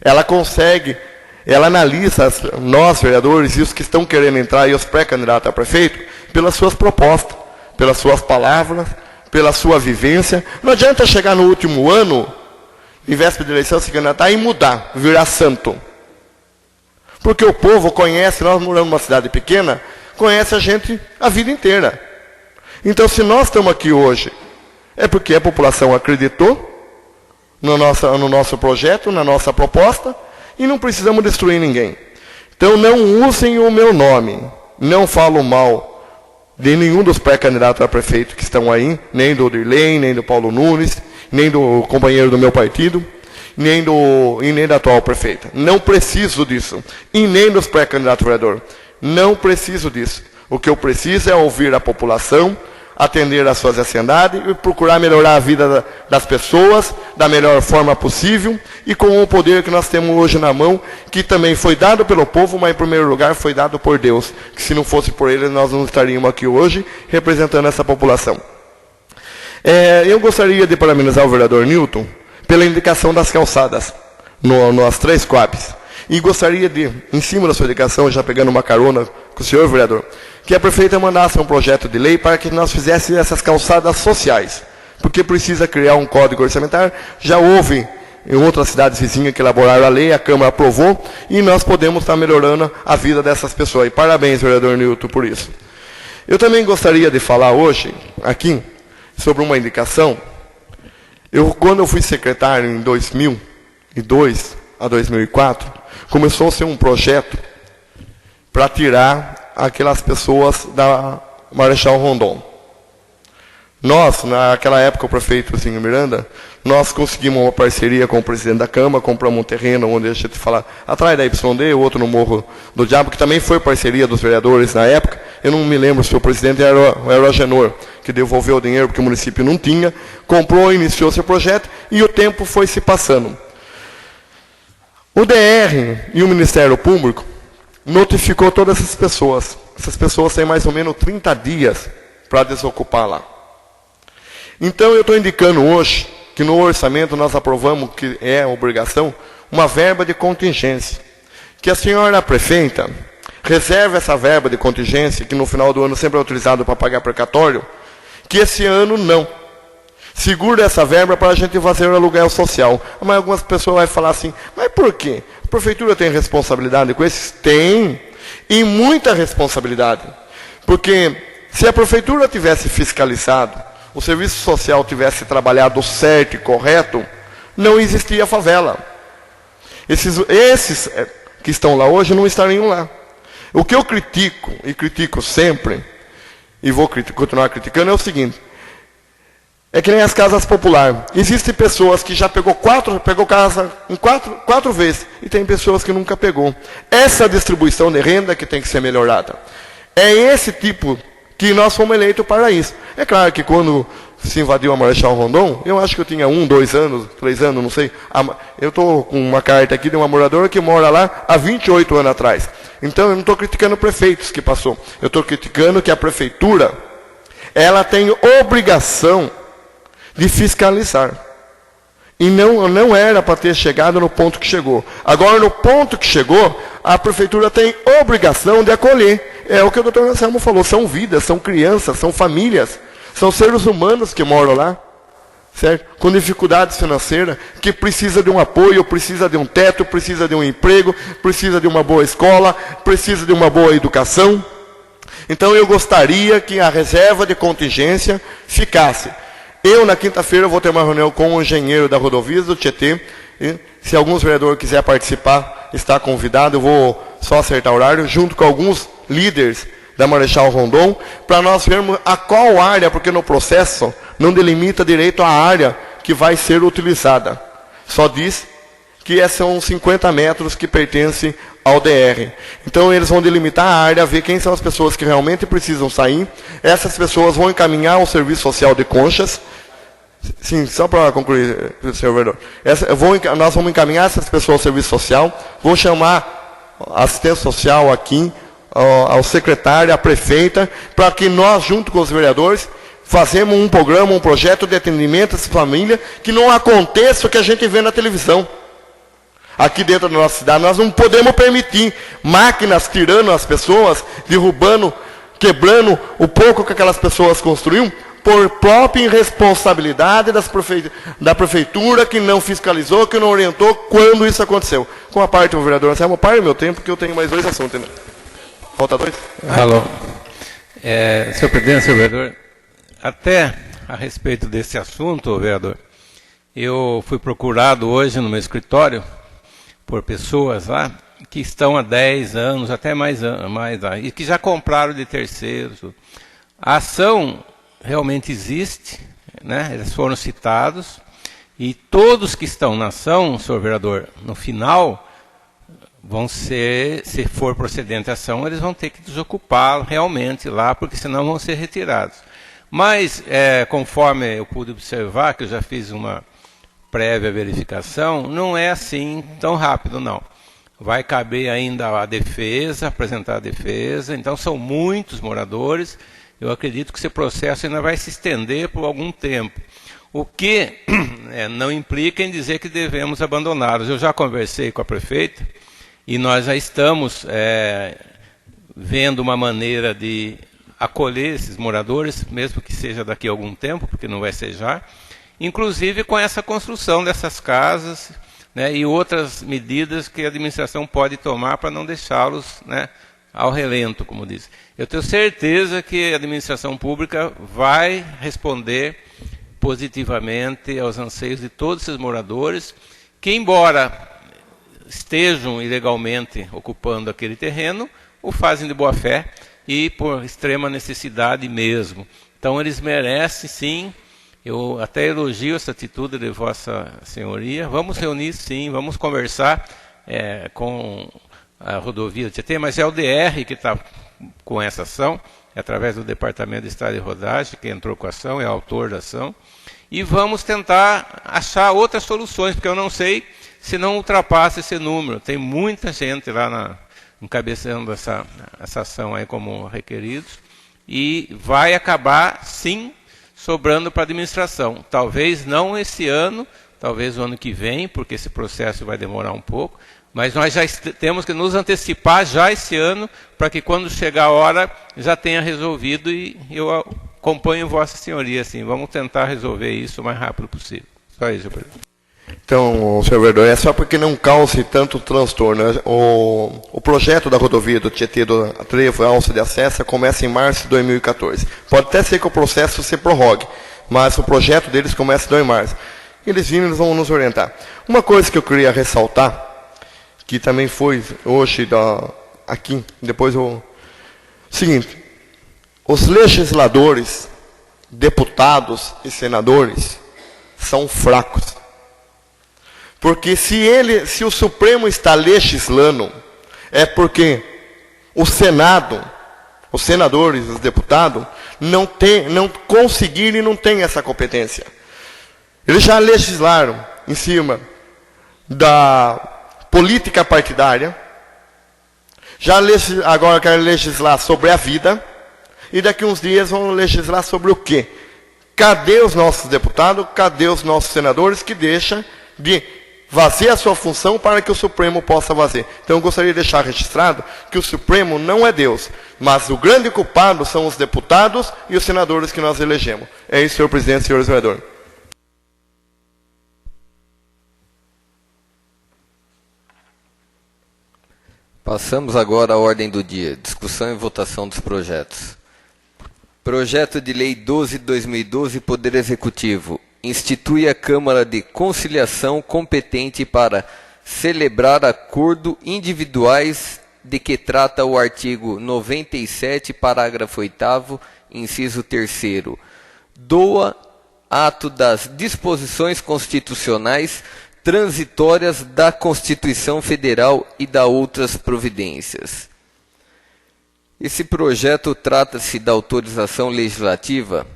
Ela analisa nós, vereadores, e os que estão querendo entrar, e os pré-candidatos a prefeito, pelas suas propostas, pelas suas palavras, pela sua vivência. Não adianta chegar no último ano, em véspera de eleição, se candidatar e mudar, virar santo. Porque o povo conhece, nós moramos numa cidade pequena, conhece a gente a vida inteira. Então, se nós estamos aqui hoje, é porque a população acreditou no nosso projeto, na nossa proposta, e não precisamos destruir ninguém. Então, não usem o meu nome, não falo mal de nenhum dos pré-candidatos a prefeito que estão aí, nem do Dirley, nem do Paulo Nunes, nem do companheiro do meu partido, nem da atual prefeita. Não preciso disso. E nem dos pré-candidatos a vereador. Não preciso disso. O que eu preciso é ouvir a população, atender às suas ansiedades e procurar melhorar a vida das pessoas da melhor forma possível e com o poder que nós temos hoje na mão, que também foi dado pelo povo, mas em primeiro lugar foi dado por Deus. Que se não fosse por Ele, nós não estaríamos aqui hoje representando essa população. Eu gostaria de parabenizar o vereador Newton pela indicação das calçadas nas 3 Coabs. E gostaria de, em cima da sua indicação, já pegando uma carona com o senhor vereador, que a prefeita mandasse um projeto de lei para que nós fizéssemos essas calçadas sociais. Porque precisa criar um código orçamentário. Já houve em outras cidades vizinhas que elaboraram a lei, a Câmara aprovou, e nós podemos estar melhorando a vida dessas pessoas. E parabéns, vereador Newton, por isso. Eu também gostaria de falar hoje, aqui, sobre uma indicação. Quando eu fui secretário em 2002 a 2004, começou a ser um projeto para tirar aquelas pessoas da Marechal Rondon. Nós, naquela época, o prefeito Zinho Miranda, nós conseguimos uma parceria com o presidente da Câmara, compramos um terreno onde a gente fala atrás da YD, o outro no Morro do Diabo, que também foi parceria dos vereadores na época. Eu não me lembro se o presidente era o Agenor, que devolveu o dinheiro porque o município não tinha, comprou, iniciou seu projeto e o tempo foi se passando. O DR e o Ministério Público notificou todas essas pessoas. Essas pessoas têm mais ou menos 30 dias para desocupar lá. Então eu estou indicando hoje que no orçamento nós aprovamos, que é obrigação, uma verba de contingência. Que a senhora prefeita reserve essa verba de contingência, que no final do ano sempre é utilizado para pagar precatório, que esse ano não. Segura essa verba para a gente fazer o aluguel social. Mas algumas pessoas vão falar assim, mas por quê? A prefeitura tem responsabilidade com esses? Tem. E muita responsabilidade. Porque se a prefeitura tivesse fiscalizado, o serviço social tivesse trabalhado certo e correto, não existia favela. Esses que estão lá hoje não estariam lá. O que eu critico, e critico sempre, e vou continuar criticando, é o seguinte. É que nem as casas populares. Existem pessoas que já pegou casa em quatro vezes, e tem pessoas que nunca pegou. Essa distribuição de renda que tem que ser melhorada. É esse tipo que nós fomos eleitos para isso. É claro que quando se invadiu a Marechal Rondon, eu acho que eu tinha 1, 2 anos, 3 anos, não sei. Eu estou com uma carta aqui de uma moradora que mora lá há 28 anos atrás. Então eu não estou criticando prefeitos que passou. Eu estou criticando que a prefeitura, ela tem obrigação de fiscalizar. E não era para ter chegado no ponto que chegou. Agora, no ponto que chegou, a prefeitura tem obrigação de acolher. É o que o doutor Anselmo falou, são vidas, são crianças, são famílias, são seres humanos que moram lá, certo? Com dificuldades financeiras, que precisa de um apoio, precisa de um teto, precisa de um emprego, precisa de uma boa escola, precisa de uma boa educação. Então eu gostaria que a reserva de contingência ficasse. Eu, na quinta-feira, vou ter uma reunião com o engenheiro da rodovia do Tietê. E, se alguns vereadores quiserem participar, está convidado. Eu vou só acertar o horário, junto com alguns líderes da Marechal Rondon, para nós vermos a qual área, porque no processo não delimita direito a área que vai ser utilizada. Só diz que são 50 metros que pertencem ao DR. Então eles vão delimitar a área, ver quem são as pessoas que realmente precisam sair. Essas pessoas vão encaminhar ao Serviço Social de Conchas. Sim, só para concluir, senhor vereador. Nós vamos encaminhar essas pessoas ao Serviço Social, vou chamar a assistência social aqui, ao secretário, à prefeita, para que nós, junto com os vereadores, fazemos um programa, um projeto de atendimento a essa família, que não aconteça o que a gente vê na televisão. Aqui dentro da nossa cidade, nós não podemos permitir máquinas tirando as pessoas, derrubando, quebrando o pouco que aquelas pessoas construíam, por própria irresponsabilidade da prefeitura, que não fiscalizou, que não orientou quando isso aconteceu. Com a parte do vereador Anselmo, pare meu tempo, que eu tenho mais 2 assuntos. Né? Falta 2? Alô. Senhor presidente, senhor vereador, até a respeito desse assunto, vereador, eu fui procurado hoje no meu escritório por pessoas lá que estão há 10 anos, até mais e que já compraram de terceiros. A ação realmente existe, né? Eles foram citados, e todos que estão na ação, senhor vereador, no final, vão ser, se for procedente a ação, eles vão ter que desocupar realmente lá, porque senão vão ser retirados. Mas, conforme eu pude observar, que eu já fiz uma prévia verificação, não é assim tão rápido, não. Vai caber ainda a defesa, apresentar a defesa, então são muitos moradores. Eu acredito que esse processo ainda vai se estender por algum tempo. O que não implica em dizer que devemos abandoná-los. Eu já conversei com a prefeita e nós já estamos vendo uma maneira de acolher esses moradores, mesmo que seja daqui a algum tempo, porque não vai ser já, inclusive com essa construção dessas casas, né, e outras medidas que a administração pode tomar para não deixá-los, né, ao relento, como diz. Eu tenho certeza que a administração pública vai responder positivamente aos anseios de todos esses moradores, que, embora estejam ilegalmente ocupando aquele terreno, o fazem de boa fé e por extrema necessidade mesmo. Então, eles merecem, sim. Eu até elogio essa atitude de Vossa Senhoria. Vamos reunir, sim, vamos conversar com a rodovia Tietê, mas é o DR que está com essa ação, através do Departamento de Estrada e Rodagem, que entrou com a ação, é o autor da ação, e vamos tentar achar outras soluções, porque eu não sei se não ultrapassa esse número. Tem muita gente lá encabeçando essa ação aí como requeridos, e vai acabar, sim, sobrando para a administração. Talvez não esse ano, talvez o ano que vem, porque esse processo vai demorar um pouco, mas nós já temos que nos antecipar já esse ano, para que quando chegar a hora já tenha resolvido, e eu acompanho Vossa Senhoria, assim, vamos tentar resolver isso o mais rápido possível. Só isso, presidente. Então, senhor vereador, é só porque não cause tanto transtorno, né? O projeto da rodovia do Tietê, do Trevo, alça de acesso, começa em março de 2014. Pode até ser que o processo se prorrogue, mas o projeto deles começa em março. Eles vindo, eles vão nos orientar. Uma coisa que eu queria ressaltar, que também foi hoje aqui, depois o seguinte: os legisladores, deputados e senadores são fracos. Porque se o Supremo está legislando, é porque o Senado, os senadores, os deputados, não conseguiram e não têm essa competência. Eles já legislaram em cima da política partidária, agora querem legislar sobre a vida, e daqui uns dias vão legislar sobre o quê? Cadê os nossos deputados, cadê os nossos senadores que deixam de fazer a sua função para que o Supremo possa fazer? Então eu gostaria de deixar registrado que o Supremo não é Deus, mas o grande culpado são os deputados e os senadores que nós elegemos. É isso, senhor presidente, senhores vereadores. Passamos agora à ordem do dia. Discussão e votação dos projetos. Projeto de Lei 12/2012, Poder Executivo. Institui a Câmara de Conciliação competente para celebrar acordos individuais de que trata o artigo 97, parágrafo 8º, inciso 3º. Doa ato das disposições constitucionais transitórias da Constituição Federal e da outras providências. Esse projeto trata-se da autorização legislativa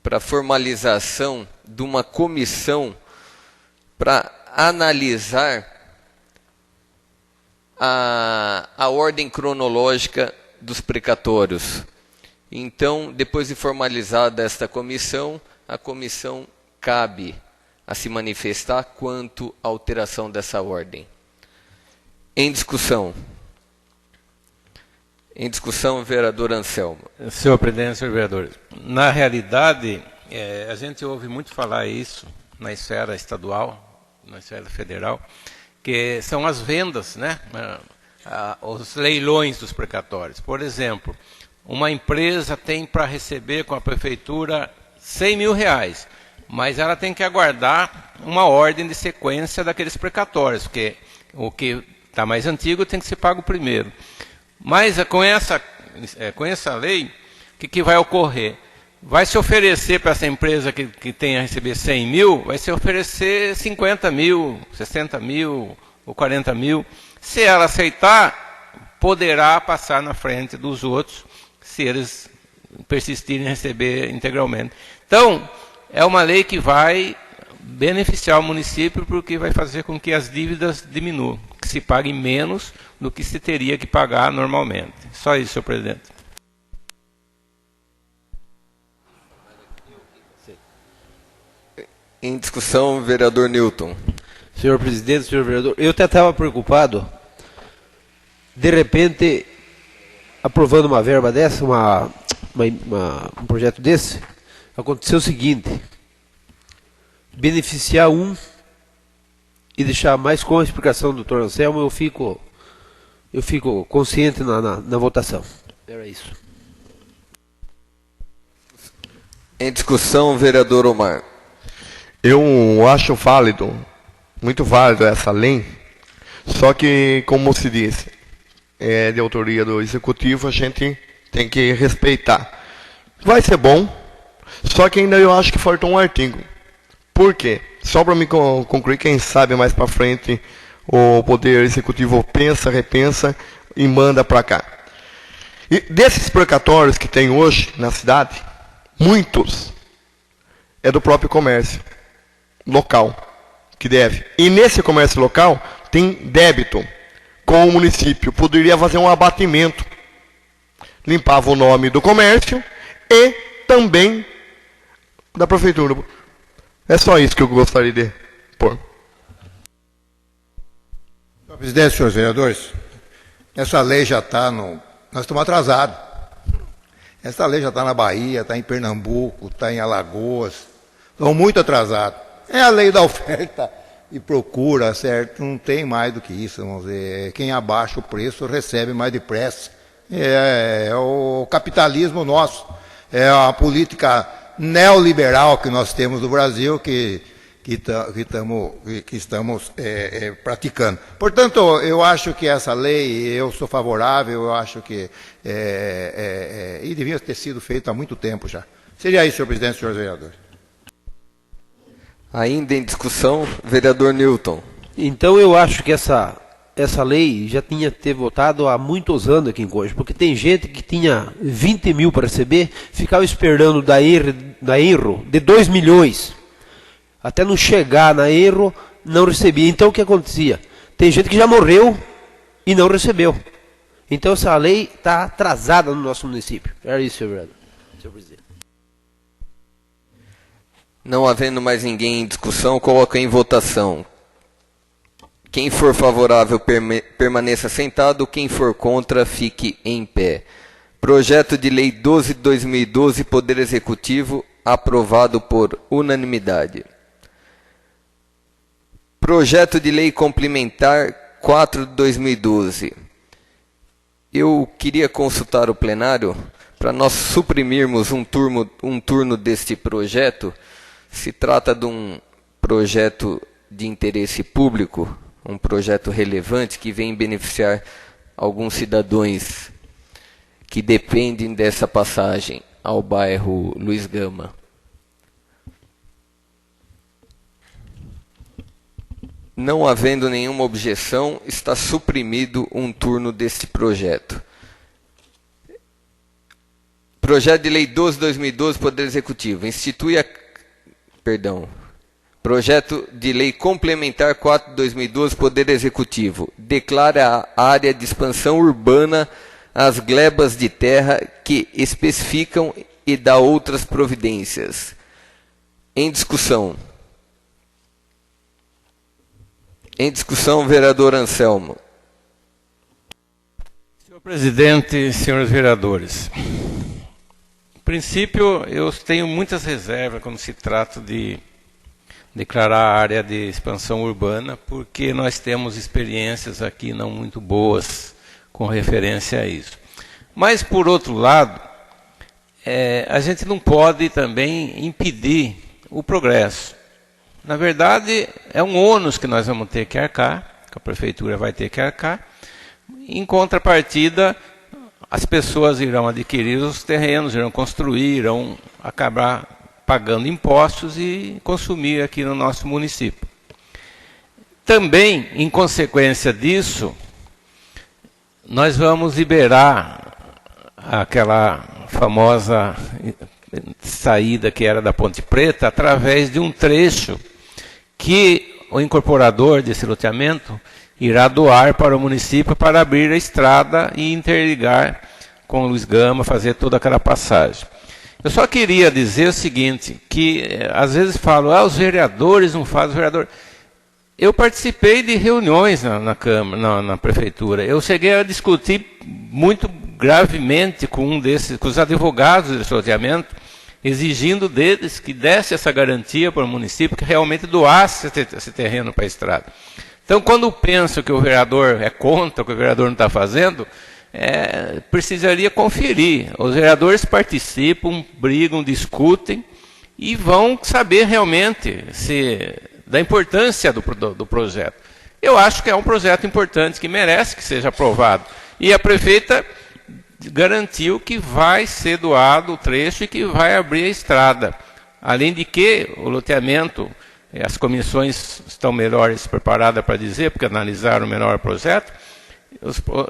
para formalização de uma comissão para analisar a ordem cronológica dos precatórios. Então, depois de formalizada esta comissão, a comissão cabe a se manifestar quanto à alteração dessa ordem. Em discussão. Em discussão, vereador Anselmo. Senhor presidente, senhor vereador, na realidade, a gente ouve muito falar isso na esfera estadual, na esfera federal, que são as vendas, né? Os leilões dos precatórios. Por exemplo, uma empresa tem para receber com a prefeitura R$100 mil, mas ela tem que aguardar uma ordem de sequência daqueles precatórios, porque o que está mais antigo tem que ser pago primeiro. Mas com essa lei, o que vai ocorrer? Vai se oferecer para essa empresa que tem a receber R$100 mil, vai se oferecer 50 mil, 60 mil ou 40 mil. Se ela aceitar, poderá passar na frente dos outros, se eles persistirem em receber integralmente. Então, é uma lei que vai beneficiar o município, porque vai fazer com que as dívidas diminuam, que se pague menos do que se teria que pagar normalmente. Só isso, senhor presidente. Em discussão, vereador Newton. Senhor presidente, senhor vereador, eu até estava preocupado, de repente, aprovando uma verba dessa, um projeto desse, aconteceu o seguinte: beneficiar um e deixar mais com a explicação do doutor Anselmo, eu fico consciente na votação. Era isso. Em discussão, vereador Omar. Eu acho válido, muito válido essa lei, só que, como se diz, é de autoria do Executivo, a gente tem que respeitar. Vai ser bom, só que ainda eu acho que faltou um artigo. Por quê? Só para me concluir, quem sabe mais para frente o Poder Executivo pensa, repensa e manda para cá. E desses precatórios que tem hoje na cidade, muitos é do próprio comércio local que deve. E nesse comércio local tem débito com o município. Poderia fazer um abatimento. Limpava o nome do comércio e também da prefeitura. É só isso que eu gostaria de pôr. Senhor presidente, senhores vereadores, essa lei já está no... Nós estamos atrasados. Essa lei já está na Bahia, está em Pernambuco, está em Alagoas. Estamos muito atrasados. É a lei da oferta e procura, certo? Não tem mais do que isso, vamos dizer. Quem abaixa o preço recebe mais depressa. É o capitalismo nosso. É a política neoliberal que nós temos no Brasil que estamos praticando. Portanto, eu acho que essa lei, eu sou favorável, eu acho que e devia ter sido feito há muito tempo já. Seria isso, senhor presidente, senhores vereadores. Ainda em discussão, vereador Newton. Então eu acho que essa lei já tinha que ter votado há muitos anos aqui em Conchas, porque tem gente que tinha 20 mil para receber, ficava esperando da Enro de 2 milhões. Até não chegar na Enro, não recebia. Então o que acontecia? Tem gente que já morreu e não recebeu. Então essa lei está atrasada no nosso município. Era isso, senhor presidente. Não havendo mais ninguém em discussão, coloco em votação. Quem for favorável permaneça sentado, quem for contra fique em pé. Projeto de Lei 12 de 2012, Poder Executivo, aprovado por unanimidade. Projeto de Lei Complementar 4 de 2012. Eu queria consultar o plenário para nós suprimirmos um turno deste projeto. Se trata de um projeto de interesse público, um projeto relevante que vem beneficiar alguns cidadãos que dependem dessa passagem ao bairro Luiz Gama. Não havendo nenhuma objeção, está suprimido um turno deste projeto. Projeto de Lei 12 de 2012, Poder Executivo. Projeto de Lei Complementar 4 de 2012, Poder Executivo. Declara a área de expansão urbana as glebas de terra que especificam e dá outras providências. Em discussão. Em discussão, vereador Anselmo. Senhor presidente, senhores vereadores, em princípio eu tenho muitas reservas quando se trata de declarar a área de expansão urbana, porque nós temos experiências aqui não muito boas com referência a isso. Mas, por outro lado, a gente não pode também impedir o progresso. Na verdade, é um ônus que nós vamos ter que arcar, que a prefeitura vai ter que arcar. Em contrapartida, as pessoas irão adquirir os terrenos, irão construir, irão acabar pagando impostos e consumir aqui no nosso município. Também, em consequência disso, nós vamos liberar aquela famosa saída que era da Ponte Preta através de um trecho que o incorporador desse loteamento irá doar para o município para abrir a estrada e interligar com o Luiz Gama, fazer toda aquela passagem. Eu só queria dizer o seguinte, que às vezes falam, os vereadores não fazem, os vereadores... Eu participei de reuniões na Câmara, na Prefeitura. Eu cheguei a discutir muito gravemente com com os advogados desse loteamento, exigindo deles que desse essa garantia para o município, que realmente doasse esse terreno para a estrada. Então, quando penso que o vereador é contra o que o vereador não está fazendo, precisaria conferir. Os vereadores participam, brigam, discutem e vão saber realmente da importância do projeto. Eu acho que é um projeto importante, que merece que seja aprovado. E a prefeita garantiu que vai ser doado o trecho e que vai abrir a estrada. Além de que o loteamento, as comissões estão melhores preparadas para dizer, porque analisaram o menor projeto,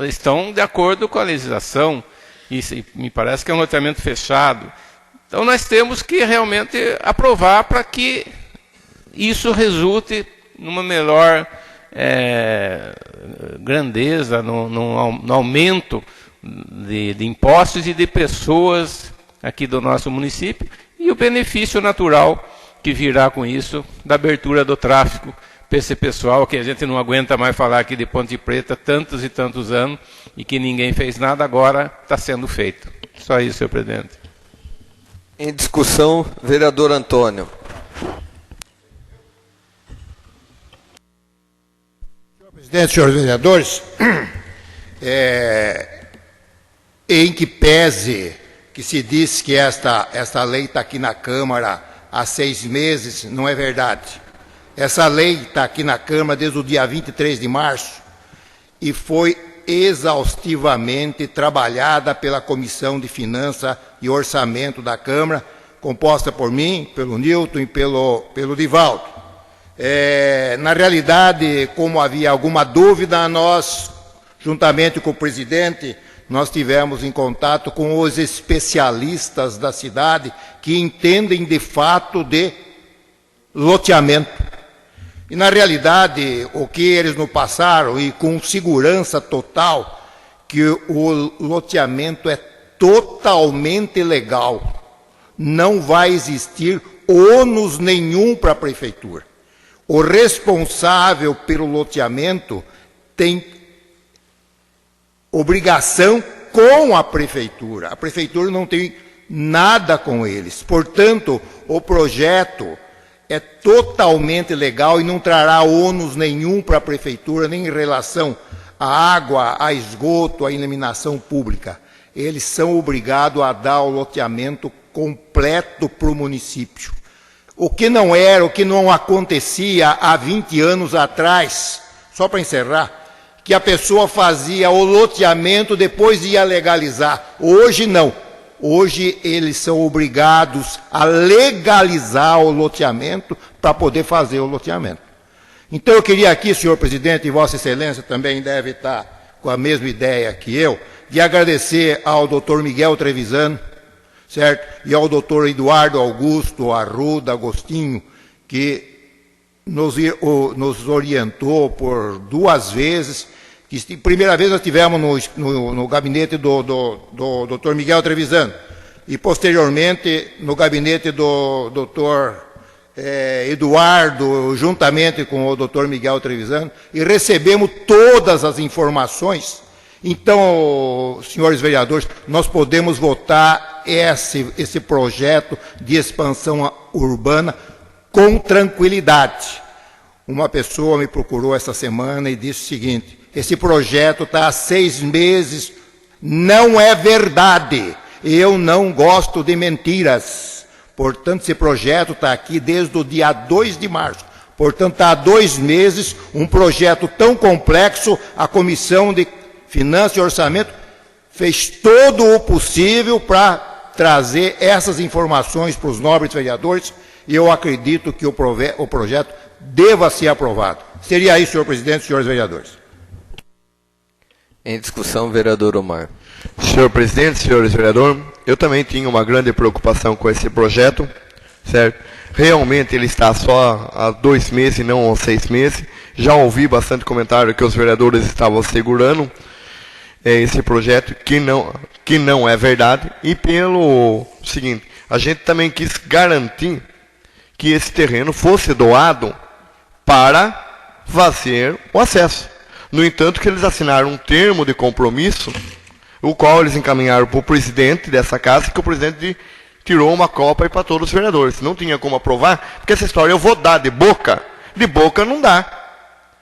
estão de acordo com a legislação, e me parece que é um loteamento fechado. Então nós temos que realmente aprovar para que isso resulte numa melhor grandeza, no aumento de impostos e de pessoas aqui do nosso município, e o benefício natural que virá com isso da abertura do tráfego para esse pessoal que a gente não aguenta mais falar aqui de Ponte Preta tantos e tantos anos e que ninguém fez nada, agora está sendo feito. Só isso, senhor presidente. Em discussão, vereador Antônio. Senhor presidente, senhores vereadores, em que pese que se diz que esta lei está aqui na Câmara há 6 meses, não é verdade. Essa lei está aqui na Câmara desde o dia 23 de março e foi exaustivamente trabalhada pela Comissão de Finanças e Orçamento da Câmara, composta por mim, pelo Nilton e pelo Divaldo. Na realidade, como havia alguma dúvida, nós, juntamente com o presidente, nós tivemos em contato com os especialistas da cidade que entendem de fato de loteamento. E, na realidade, o que eles nos passaram, e com segurança total, que o loteamento é totalmente legal. Não vai existir ônus nenhum para a prefeitura. O responsável pelo loteamento tem obrigação com a prefeitura. A prefeitura não tem nada com eles. Portanto, o projeto é totalmente legal e não trará ônus nenhum para a prefeitura, nem em relação à água, a esgoto, à iluminação pública. Eles são obrigados a dar o loteamento completo para o município. O que não era, o que não acontecia há 20 anos atrás, só para encerrar, que a pessoa fazia o loteamento, depois ia legalizar. Hoje não. Hoje eles são obrigados a legalizar o loteamento para poder fazer o loteamento. Então eu queria aqui, senhor presidente, e Vossa Excelência também deve estar com a mesma ideia que eu, de agradecer ao doutor Miguel Trevisano, certo? E ao doutor Eduardo Augusto Arruda Agostinho, que nos orientou por 2 vezes. Primeira vez nós estivemos no gabinete do doutor Miguel Trevisano e, posteriormente, no gabinete do doutor Eduardo, juntamente com o doutor Miguel Trevisano, e recebemos todas as informações. Então, senhores vereadores, nós podemos votar esse projeto de expansão urbana com tranquilidade. Uma pessoa me procurou essa semana e disse o seguinte: esse projeto está há 6 meses, não é verdade. Eu não gosto de mentiras. Portanto, esse projeto está aqui desde o dia 2 de março. Portanto, está há 2 meses, um projeto tão complexo, a Comissão de Finanças e Orçamento fez todo o possível para trazer essas informações para os nobres vereadores, e eu acredito que o projeto deva ser aprovado. Seria isso, senhor presidente e senhores vereadores. Em discussão, vereador Omar. Senhor presidente, senhores vereadores, eu também tinha uma grande preocupação com esse projeto, certo? Realmente ele está só há 2 meses e não há 6 meses. Já ouvi bastante comentário que os vereadores estavam segurando esse projeto, que não é verdade. E pelo seguinte, a gente também quis garantir que esse terreno fosse doado para fazer o acesso. No entanto, que eles assinaram um termo de compromisso, o qual eles encaminharam para o presidente dessa casa, que o presidente tirou uma cópia para todos os vereadores. Não tinha como aprovar, porque essa história eu vou dar de boca não dá.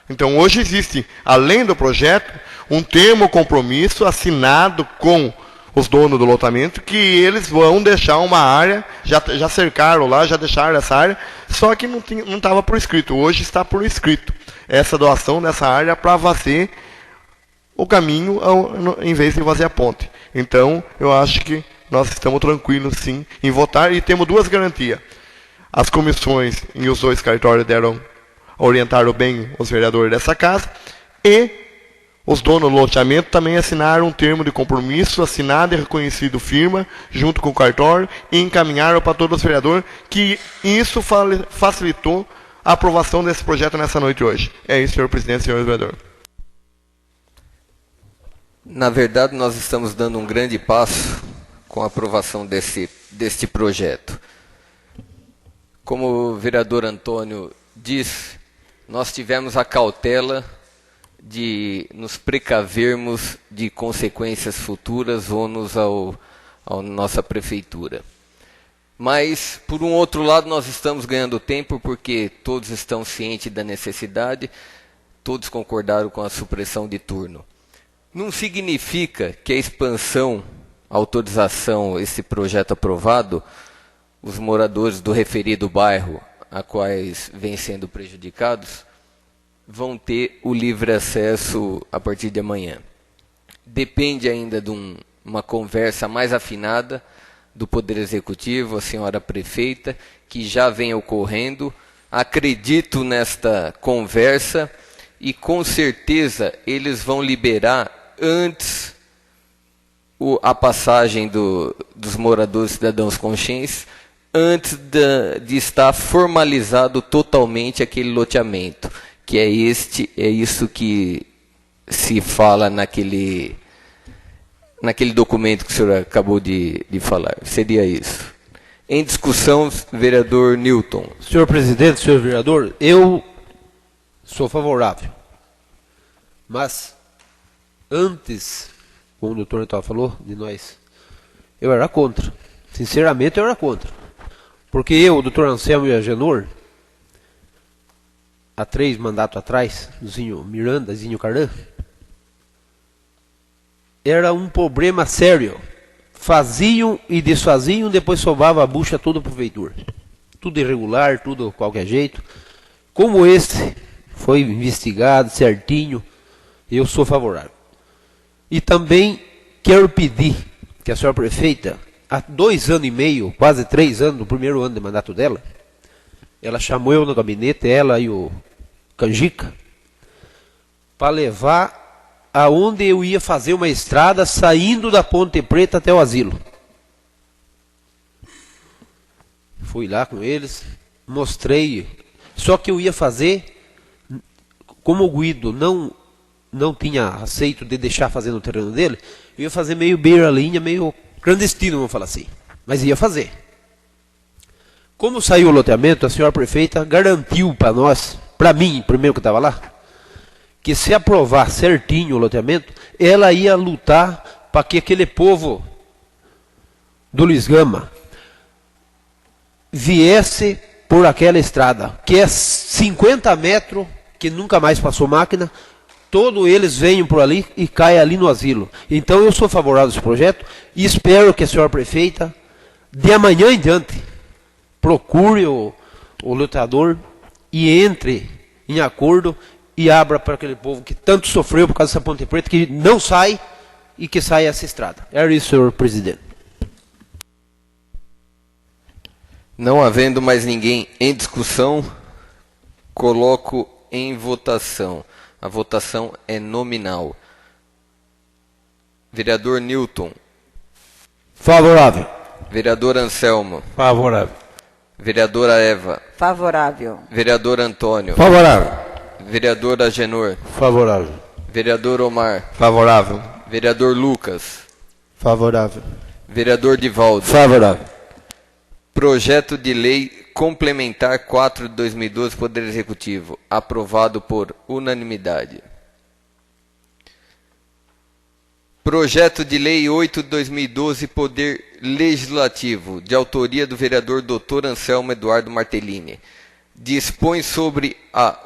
Então hoje existe, além do projeto, um termo compromisso assinado com os donos do lotamento, que eles vão deixar uma área, já cercaram lá, já deixaram essa área, só que não estava por escrito. Hoje está por escrito essa doação dessa área para fazer o caminho em vez de fazer a ponte. Então, eu acho que nós estamos tranquilos, sim, em votar, e temos 2 garantias. As comissões e os 2 cartórios orientaram bem os vereadores dessa casa, e os donos do loteamento também assinaram um termo de compromisso, assinado e reconhecido firma, junto com o cartório, e encaminharam para todos os vereadores, que isso facilitou a aprovação desse projeto nessa noite hoje. É isso, senhor presidente e senhor vereador. Na verdade, nós estamos dando um grande passo com a aprovação deste projeto. Como o vereador Antônio diz, nós tivemos a cautela de nos precavermos de consequências futuras ônus à nossa prefeitura. Mas, por um outro lado, nós estamos ganhando tempo porque todos estão cientes da necessidade, todos concordaram com a supressão de turno. Não significa que a expansão, a autorização, esse projeto aprovado, os moradores do referido bairro, a quais vêm sendo prejudicados, vão ter o livre acesso a partir de amanhã. Depende ainda de uma conversa mais afinada do Poder Executivo, a senhora prefeita, que já vem ocorrendo. Acredito nesta conversa e com certeza eles vão liberar antes a passagem dos moradores cidadãos conscientes, antes de estar formalizado totalmente aquele loteamento, que é isso que se fala naquele documento que o senhor acabou de falar. Seria isso. Em discussão, vereador Newton. Senhor presidente, senhor vereador, eu sou favorável. Mas, antes, como o doutor Antônio falou, de nós, eu era contra. Sinceramente, eu era contra. Porque eu, o doutor Anselmo e a Genor, há 3 mandatos atrás, Zinho Miranda, Zinho Cardan, era um problema sério. Faziam e desfaziam, depois sobrava a bucha toda para o prefeitura. Tudo irregular, tudo qualquer jeito. Como esse foi investigado certinho, eu sou favorável. E também quero pedir que a senhora prefeita, há 2 anos e meio, quase 3 anos, no primeiro ano de mandato dela, ela chamou eu no gabinete, ela e o Canjica, para levar aonde eu ia fazer uma estrada saindo da Ponte Preta até o asilo. Fui lá com eles, mostrei, só que eu ia fazer, como o Guido não tinha aceito de deixar fazer no terreno dele, eu ia fazer meio beira-linha, meio clandestino, vamos falar assim, mas ia fazer. Como saiu o loteamento, a senhora prefeita garantiu para nós, para mim, primeiro que estava lá, que se aprovar certinho o loteamento, ela ia lutar para que aquele povo do Luiz Gama viesse por aquela estrada, que é 50 metros, que nunca mais passou máquina, todos eles venham por ali e caem ali no asilo. Então eu sou favorável a esse projeto e espero que a senhora prefeita, de amanhã em diante, procure o lutador e entre em acordo e abra para aquele povo que tanto sofreu por causa dessa Ponte Preta, que não sai e que sai essa estrada. Era isso, senhor presidente. Não havendo mais ninguém em discussão, coloco em votação. A votação é nominal. Vereador Newton. Favorável. Vereador Anselmo. Favorável. Vereadora Eva. Favorável. Vereador Antônio. Favorável. Vereador Agenor. Favorável. Vereador Omar. Favorável. Vereador Lucas. Favorável. Vereador Divaldo. Favorável. Projeto de Lei Complementar 4 de 2012, Poder Executivo, aprovado por unanimidade. Projeto de Lei 8 de 2012, Poder Legislativo, de autoria do vereador Dr. Anselmo Eduardo Martellini. Dispõe sobre a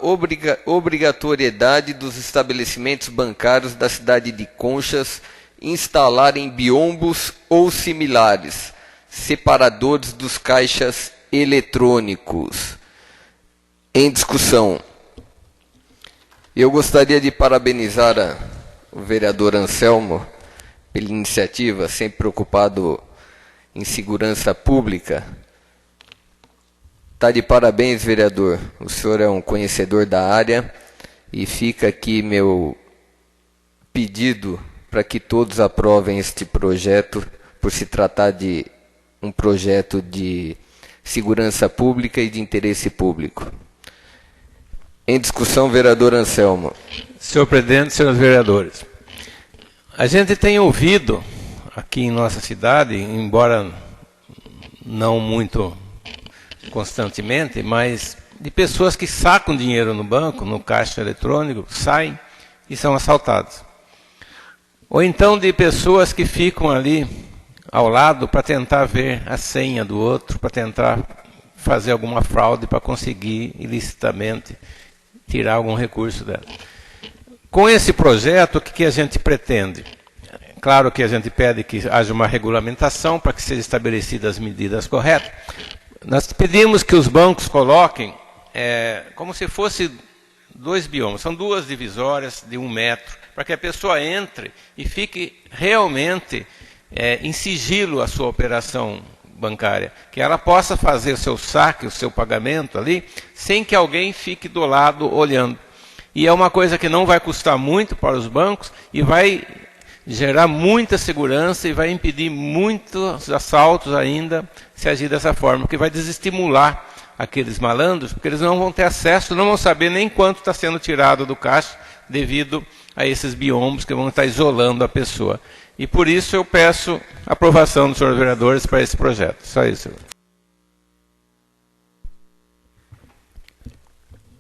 obrigatoriedade dos estabelecimentos bancários da cidade de Conchas instalarem biombos ou similares, separadores dos caixas eletrônicos. Em discussão. Eu gostaria de parabenizar o vereador Anselmo pela iniciativa, sempre preocupado em segurança pública. Está de parabéns, vereador. O senhor é um conhecedor da área e fica aqui meu pedido para que todos aprovem este projeto, por se tratar de um projeto de segurança pública e de interesse público. Em discussão, vereador Anselmo. Senhor presidente, senhores vereadores, a gente tem ouvido aqui em nossa cidade, embora não muito constantemente, mas de pessoas que sacam dinheiro no banco, no caixa eletrônico, saem e são assaltados. Ou então de pessoas que ficam ali ao lado para tentar ver a senha do outro, para tentar fazer alguma fraude para conseguir ilicitamente tirar algum recurso dela. Com esse projeto, o que a gente pretende? Claro que a gente pede que haja uma regulamentação para que sejam estabelecidas as medidas corretas. Nós pedimos que os bancos coloquem como se fosse 2 biomas, são 2 divisórias de 1 metro, para que a pessoa entre e fique realmente em sigilo a sua operação bancária, que ela possa fazer o seu saque, o seu pagamento ali, sem que alguém fique do lado olhando. E é uma coisa que não vai custar muito para os bancos e vai gerar muita segurança e vai impedir muitos assaltos ainda se agir dessa forma, porque vai desestimular aqueles malandros, porque eles não vão ter acesso, não vão saber nem quanto está sendo tirado do caixa devido a esses biomas que vão estar isolando a pessoa. E por isso eu peço a aprovação dos senhores vereadores para esse projeto. Só isso.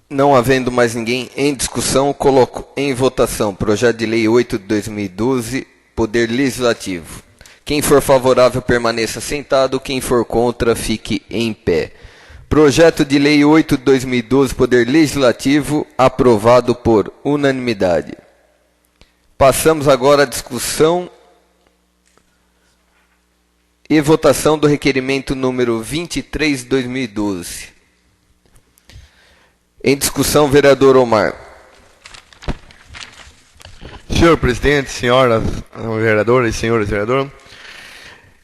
Não havendo mais ninguém em discussão, coloco em votação projeto de lei 8 de 2012, Poder Legislativo. Quem for favorável permaneça sentado, quem for contra fique em pé. Projeto de lei 8 de 2012, Poder Legislativo, aprovado por unanimidade. Passamos agora à discussão e votação do requerimento número 23 de 2012. Em discussão, vereador Omar. Senhor presidente, senhoras vereadoras e senhores vereadores,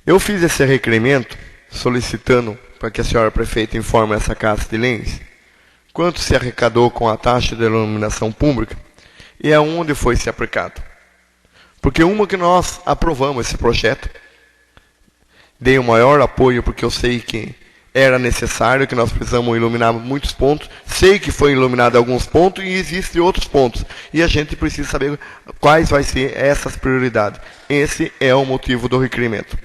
eu fiz esse requerimento solicitando para que a senhora prefeita informe essa Casa de Leis quanto se arrecadou com a taxa de iluminação pública e aonde foi se aplicado. Porque uma que nós aprovamos esse projeto, dei o maior apoio porque eu sei que era necessário, que nós precisamos iluminar muitos pontos. Sei que foi iluminado alguns pontos e existem outros pontos. E a gente precisa saber quais vai ser essas prioridades. Esse é o motivo do requerimento.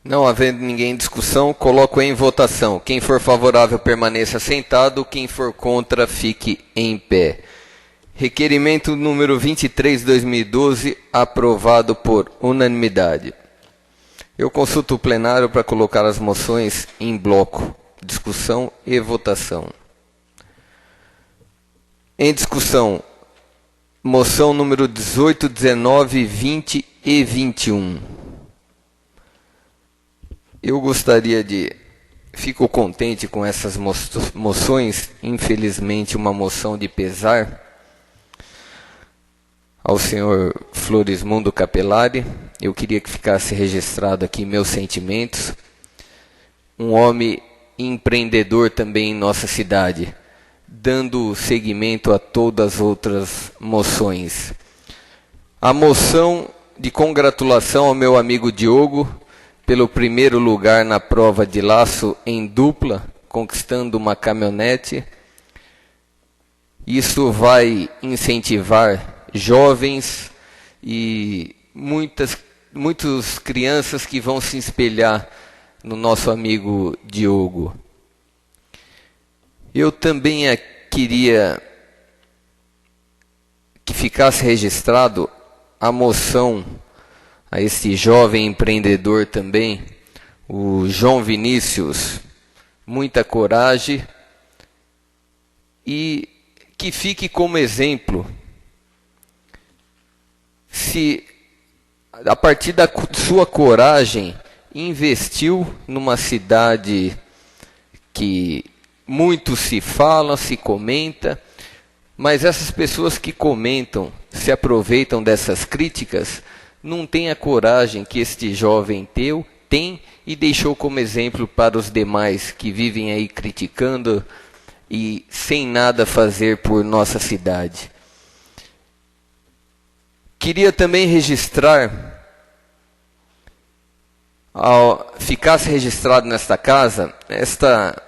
Não havendo ninguém em discussão, coloco em votação. Quem for favorável permaneça sentado, quem for contra fique em pé. Requerimento número 23 de 2012, aprovado por unanimidade. Eu consulto o plenário para colocar as moções em bloco. Discussão e votação. Em discussão, moção número 18, 19, 20 e 21. Eu gostaria de... Fico contente com essas moções. Infelizmente, uma moção de pesar ao senhor Florismundo Capelari. Eu queria que ficasse registrado aqui meus sentimentos. Um homem empreendedor também em nossa cidade, dando seguimento a todas as outras moções. A moção de congratulação ao meu amigo Diogo pelo primeiro lugar na prova de laço em dupla, conquistando uma caminhonete. Isso vai incentivar jovens e muitas crianças que vão se espelhar no nosso amigo Diogo. Eu também queria que ficasse registrado a moção a esse jovem empreendedor também, o João Vinícius, muita coragem, e que fique como exemplo. Se a partir da sua coragem investiu numa cidade que muito se fala, se comenta, mas essas pessoas que comentam, se aproveitam dessas críticas, não têm a coragem que este jovem tem e deixou como exemplo para os demais que vivem aí criticando e sem nada fazer por nossa cidade. Queria também registrar, ficasse registrado nesta casa, esta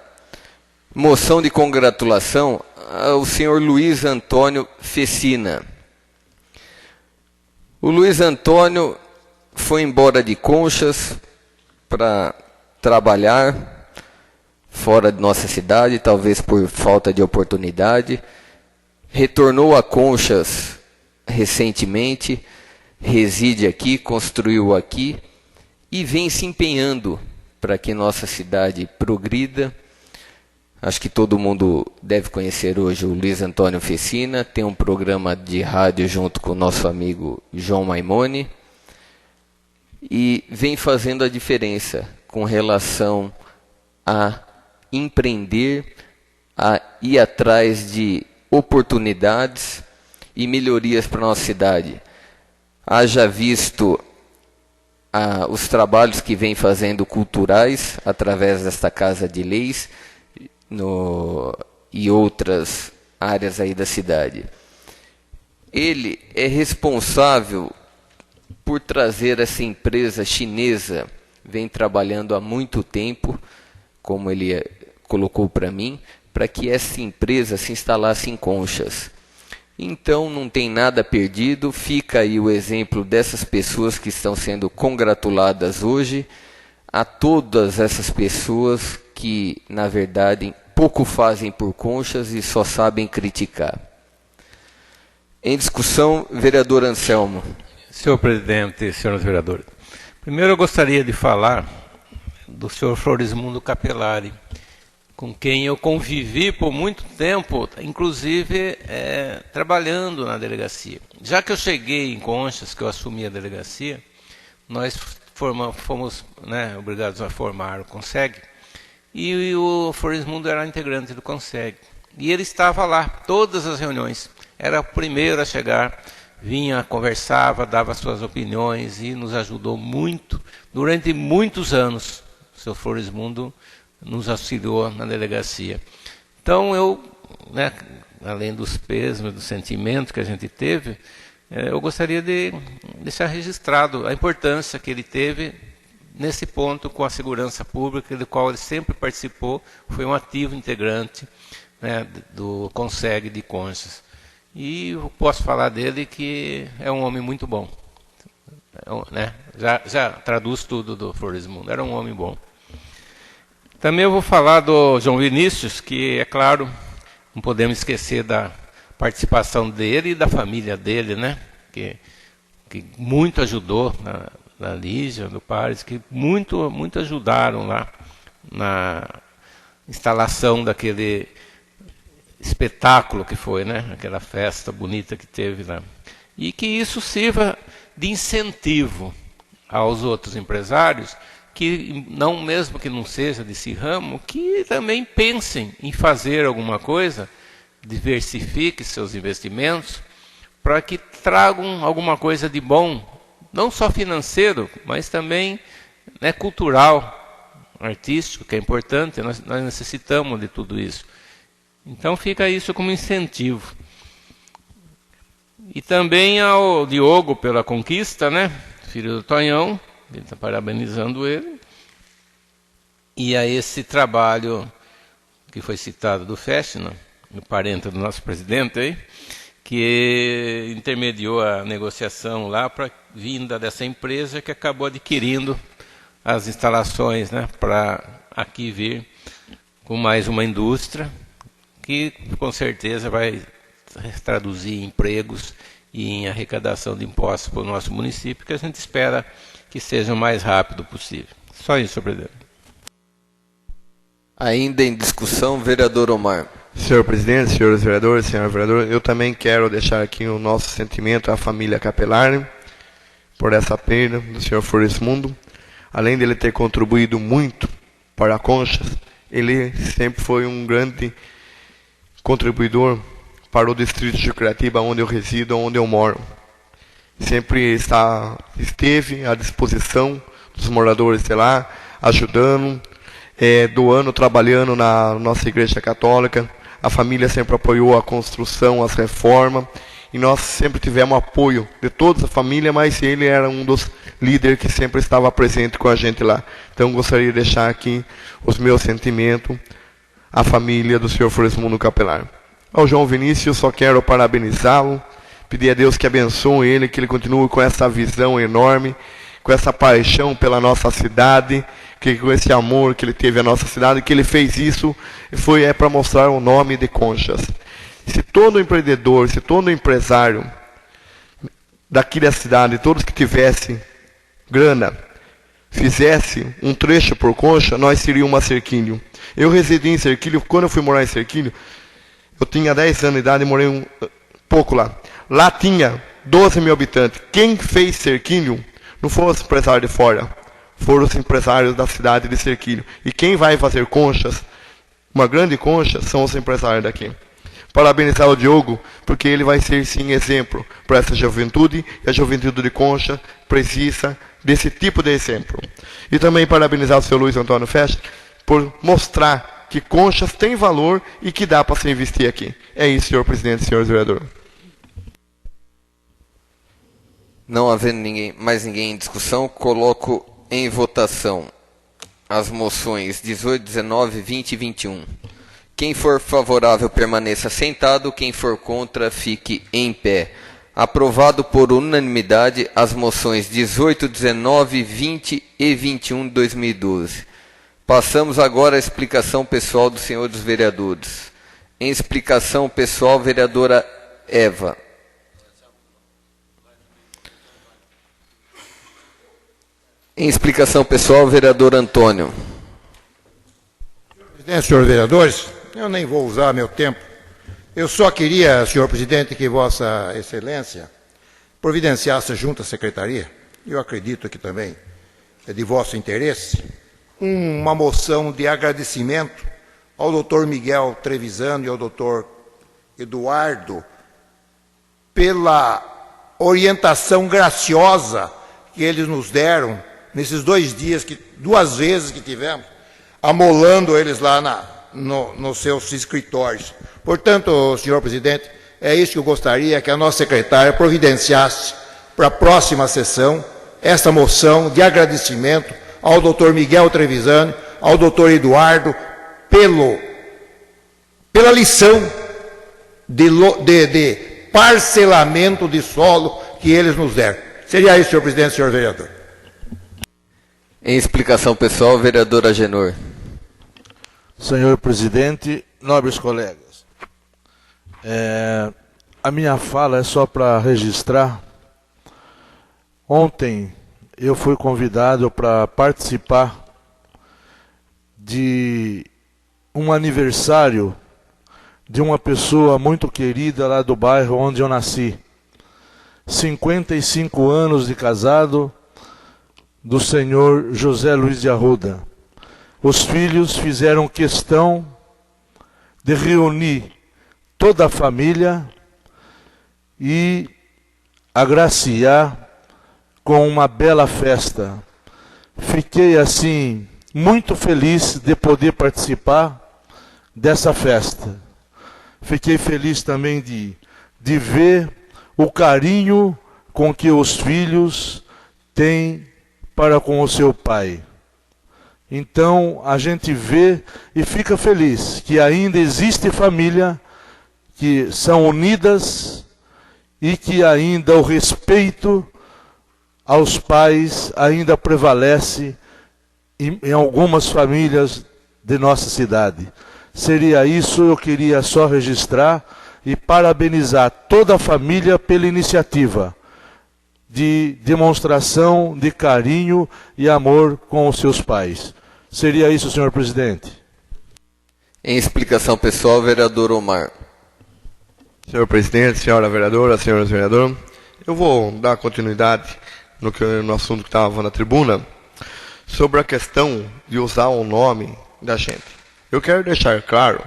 moção de congratulação ao senhor Luiz Antônio Fecina. O Luiz Antônio foi embora de Conchas para trabalhar fora de nossa cidade, talvez por falta de oportunidade. Retornou a Conchas recentemente, reside aqui, construiu aqui e vem se empenhando para que nossa cidade progrida. Acho que todo mundo deve conhecer hoje o Luiz Antônio Fecina, tem um programa de rádio junto com o nosso amigo João Maimone, e vem fazendo a diferença com relação a empreender, a ir atrás de oportunidades e melhorias para a nossa cidade. Haja visto os trabalhos que vem fazendo culturais através desta Casa de Leis e outras áreas aí da cidade. Ele é responsável por trazer essa empresa chinesa, vem trabalhando há muito tempo, como ele colocou para mim, para que essa empresa se instalasse em Conchas. Então não tem nada perdido, fica aí o exemplo dessas pessoas que estão sendo congratuladas hoje, a todas essas pessoas que, na verdade, pouco fazem por Conchas e só sabem criticar. Em discussão, vereador Anselmo. Senhor presidente, senhores vereadores, primeiro eu gostaria de falar do senhor Florismundo Capelari, com quem eu convivi por muito tempo, inclusive trabalhando na delegacia. Já que eu cheguei em Conchas, que eu assumi a delegacia, nós fomos obrigados a formar o CONSEG, e o Florismundo era integrante do CONSEG. E ele estava lá, todas as reuniões, era o primeiro a chegar, vinha, conversava, dava suas opiniões e nos ajudou muito, durante muitos anos. O seu Florismundo nos auxiliou na delegacia. Então eu, além dos pêsames, do sentimento que a gente teve, eu gostaria de deixar registrado a importância que ele teve nesse ponto com a segurança pública, do qual ele sempre participou, foi um ativo integrante do CONSEG de Conchas. E eu posso falar dele que é um homem muito bom. Já traduz tudo do Florismundo, era um homem bom. Também eu vou falar do João Vinícius, que, é claro, não podemos esquecer da participação dele e da família dele, que muito ajudou na Lígia, do Pares, que muito ajudaram lá na instalação daquele espetáculo que foi, aquela festa bonita que teve lá. E que isso sirva de incentivo aos outros empresários, que não, mesmo que não seja desse ramo, que também pensem em fazer alguma coisa, diversifique seus investimentos, para que tragam alguma coisa de bom, não só financeiro, mas também cultural, artístico, que é importante, nós necessitamos de tudo isso. Então fica isso como incentivo. E também ao Diogo pela conquista, filho do Tonhão, ele está parabenizando ele. E a esse trabalho que foi citado do Fechner, o parente do nosso presidente aí, que intermediou a negociação lá para a vinda dessa empresa que acabou adquirindo as instalações para aqui vir com mais uma indústria que com certeza vai traduzir em empregos e em arrecadação de impostos para o nosso município, que a gente espera que seja o mais rápido possível. Só isso, senhor presidente. Ainda em discussão, vereador Omar. Senhor presidente, senhores vereadores, senhora vereadora, eu também quero deixar aqui o nosso sentimento à família Capelari por essa perda do senhor Florismundo. Além dele ter contribuído muito para Conchas, ele sempre foi um grande contribuidor para o distrito de Jucuratiba, onde eu resido, onde eu moro. Sempre esteve à disposição dos moradores de lá, ajudando, doando, trabalhando na nossa igreja católica. A família sempre apoiou a construção, as reformas, e nós sempre tivemos apoio de toda a família, mas ele era um dos líderes que sempre estava presente com a gente lá. Então gostaria de deixar aqui os meus sentimentos à família do senhor Florismundo Capelari. Ao João Vinícius, só quero parabenizá-lo, pedir a Deus que abençoe ele, que ele continue com essa visão enorme, com essa paixão pela nossa cidade, que com esse amor que ele teve à nossa cidade, que ele fez isso, é para mostrar o nome de Conchas. Se todo empreendedor, se todo empresário daqui da cidade, todos que tivessem grana, fizesse um trecho por Concha, nós teríamos uma Cerquilho. Eu residi em Cerquilho, quando eu fui morar em Cerquilho, eu tinha 10 anos de idade e morei um pouco lá. Lá tinha 12 mil habitantes. Quem fez Cerquilho não foram os empresários de fora, foram os empresários da cidade de Cerquilho. E quem vai fazer Conchas, uma grande Concha, são os empresários daqui. Parabenizar o Diogo, porque ele vai ser, sim, exemplo para essa juventude, e a juventude de Concha precisa desse tipo de exemplo. E também parabenizar o seu Luiz Antônio Festa por mostrar que Conchas tem valor e que dá para se investir aqui. É isso, senhor presidente, senhor vereador. Não havendo mais ninguém em discussão, coloco em votação as moções 18, 19, 20 e 21. Quem for favorável permaneça sentado, quem for contra fique em pé. Aprovado por unanimidade as moções 18, 19, 20 e 21 de 2012. Passamos agora à explicação pessoal dos senhores vereadores. Em explicação pessoal, vereadora Eva. Em explicação pessoal, vereador Antônio. Presidente, senhores vereadores, eu nem vou usar meu tempo. Eu só queria, senhor presidente, que Vossa Excelência providenciasse junto à secretaria, eu acredito que também é de vosso interesse, uma moção de agradecimento ao doutor Miguel Trevisano e ao doutor Eduardo pela orientação graciosa que eles nos deram nesses 2 dias, duas vezes que tivemos, amolando eles lá nos seus escritórios. Portanto, senhor presidente, é isso que eu gostaria que a nossa secretária providenciasse para a próxima sessão, essa moção de agradecimento ao doutor Miguel Trevisano, ao doutor Eduardo, pela lição de parcelamento de solo que eles nos deram. Seria isso, senhor presidente, senhor vereador. Em explicação pessoal, vereador Agenor. Senhor presidente, nobres colegas, a minha fala é só para registrar. Ontem eu fui convidado para participar de um aniversário de uma pessoa muito querida lá do bairro onde eu nasci. 55 anos de casado, do senhor José Luiz de Arruda. Os filhos fizeram questão de reunir toda a família e agraciar com uma bela festa. Fiquei assim muito feliz de poder participar dessa festa. Fiquei feliz também de ver o carinho com que os filhos têm para com o seu pai. Então a gente vê e fica feliz que ainda existe família que são unidas e que ainda o respeito aos pais ainda prevalece em algumas famílias de nossa cidade. Seria isso, eu queria só registrar e parabenizar toda a família pela iniciativa de demonstração de carinho e amor com os seus pais. Seria isso, senhor presidente. Em explicação pessoal, vereador Omar. Senhor presidente, senhora vereadora, senhores vereadores, eu vou dar continuidade no assunto que estava na tribuna, sobre a questão de usar o nome da gente. Eu quero deixar claro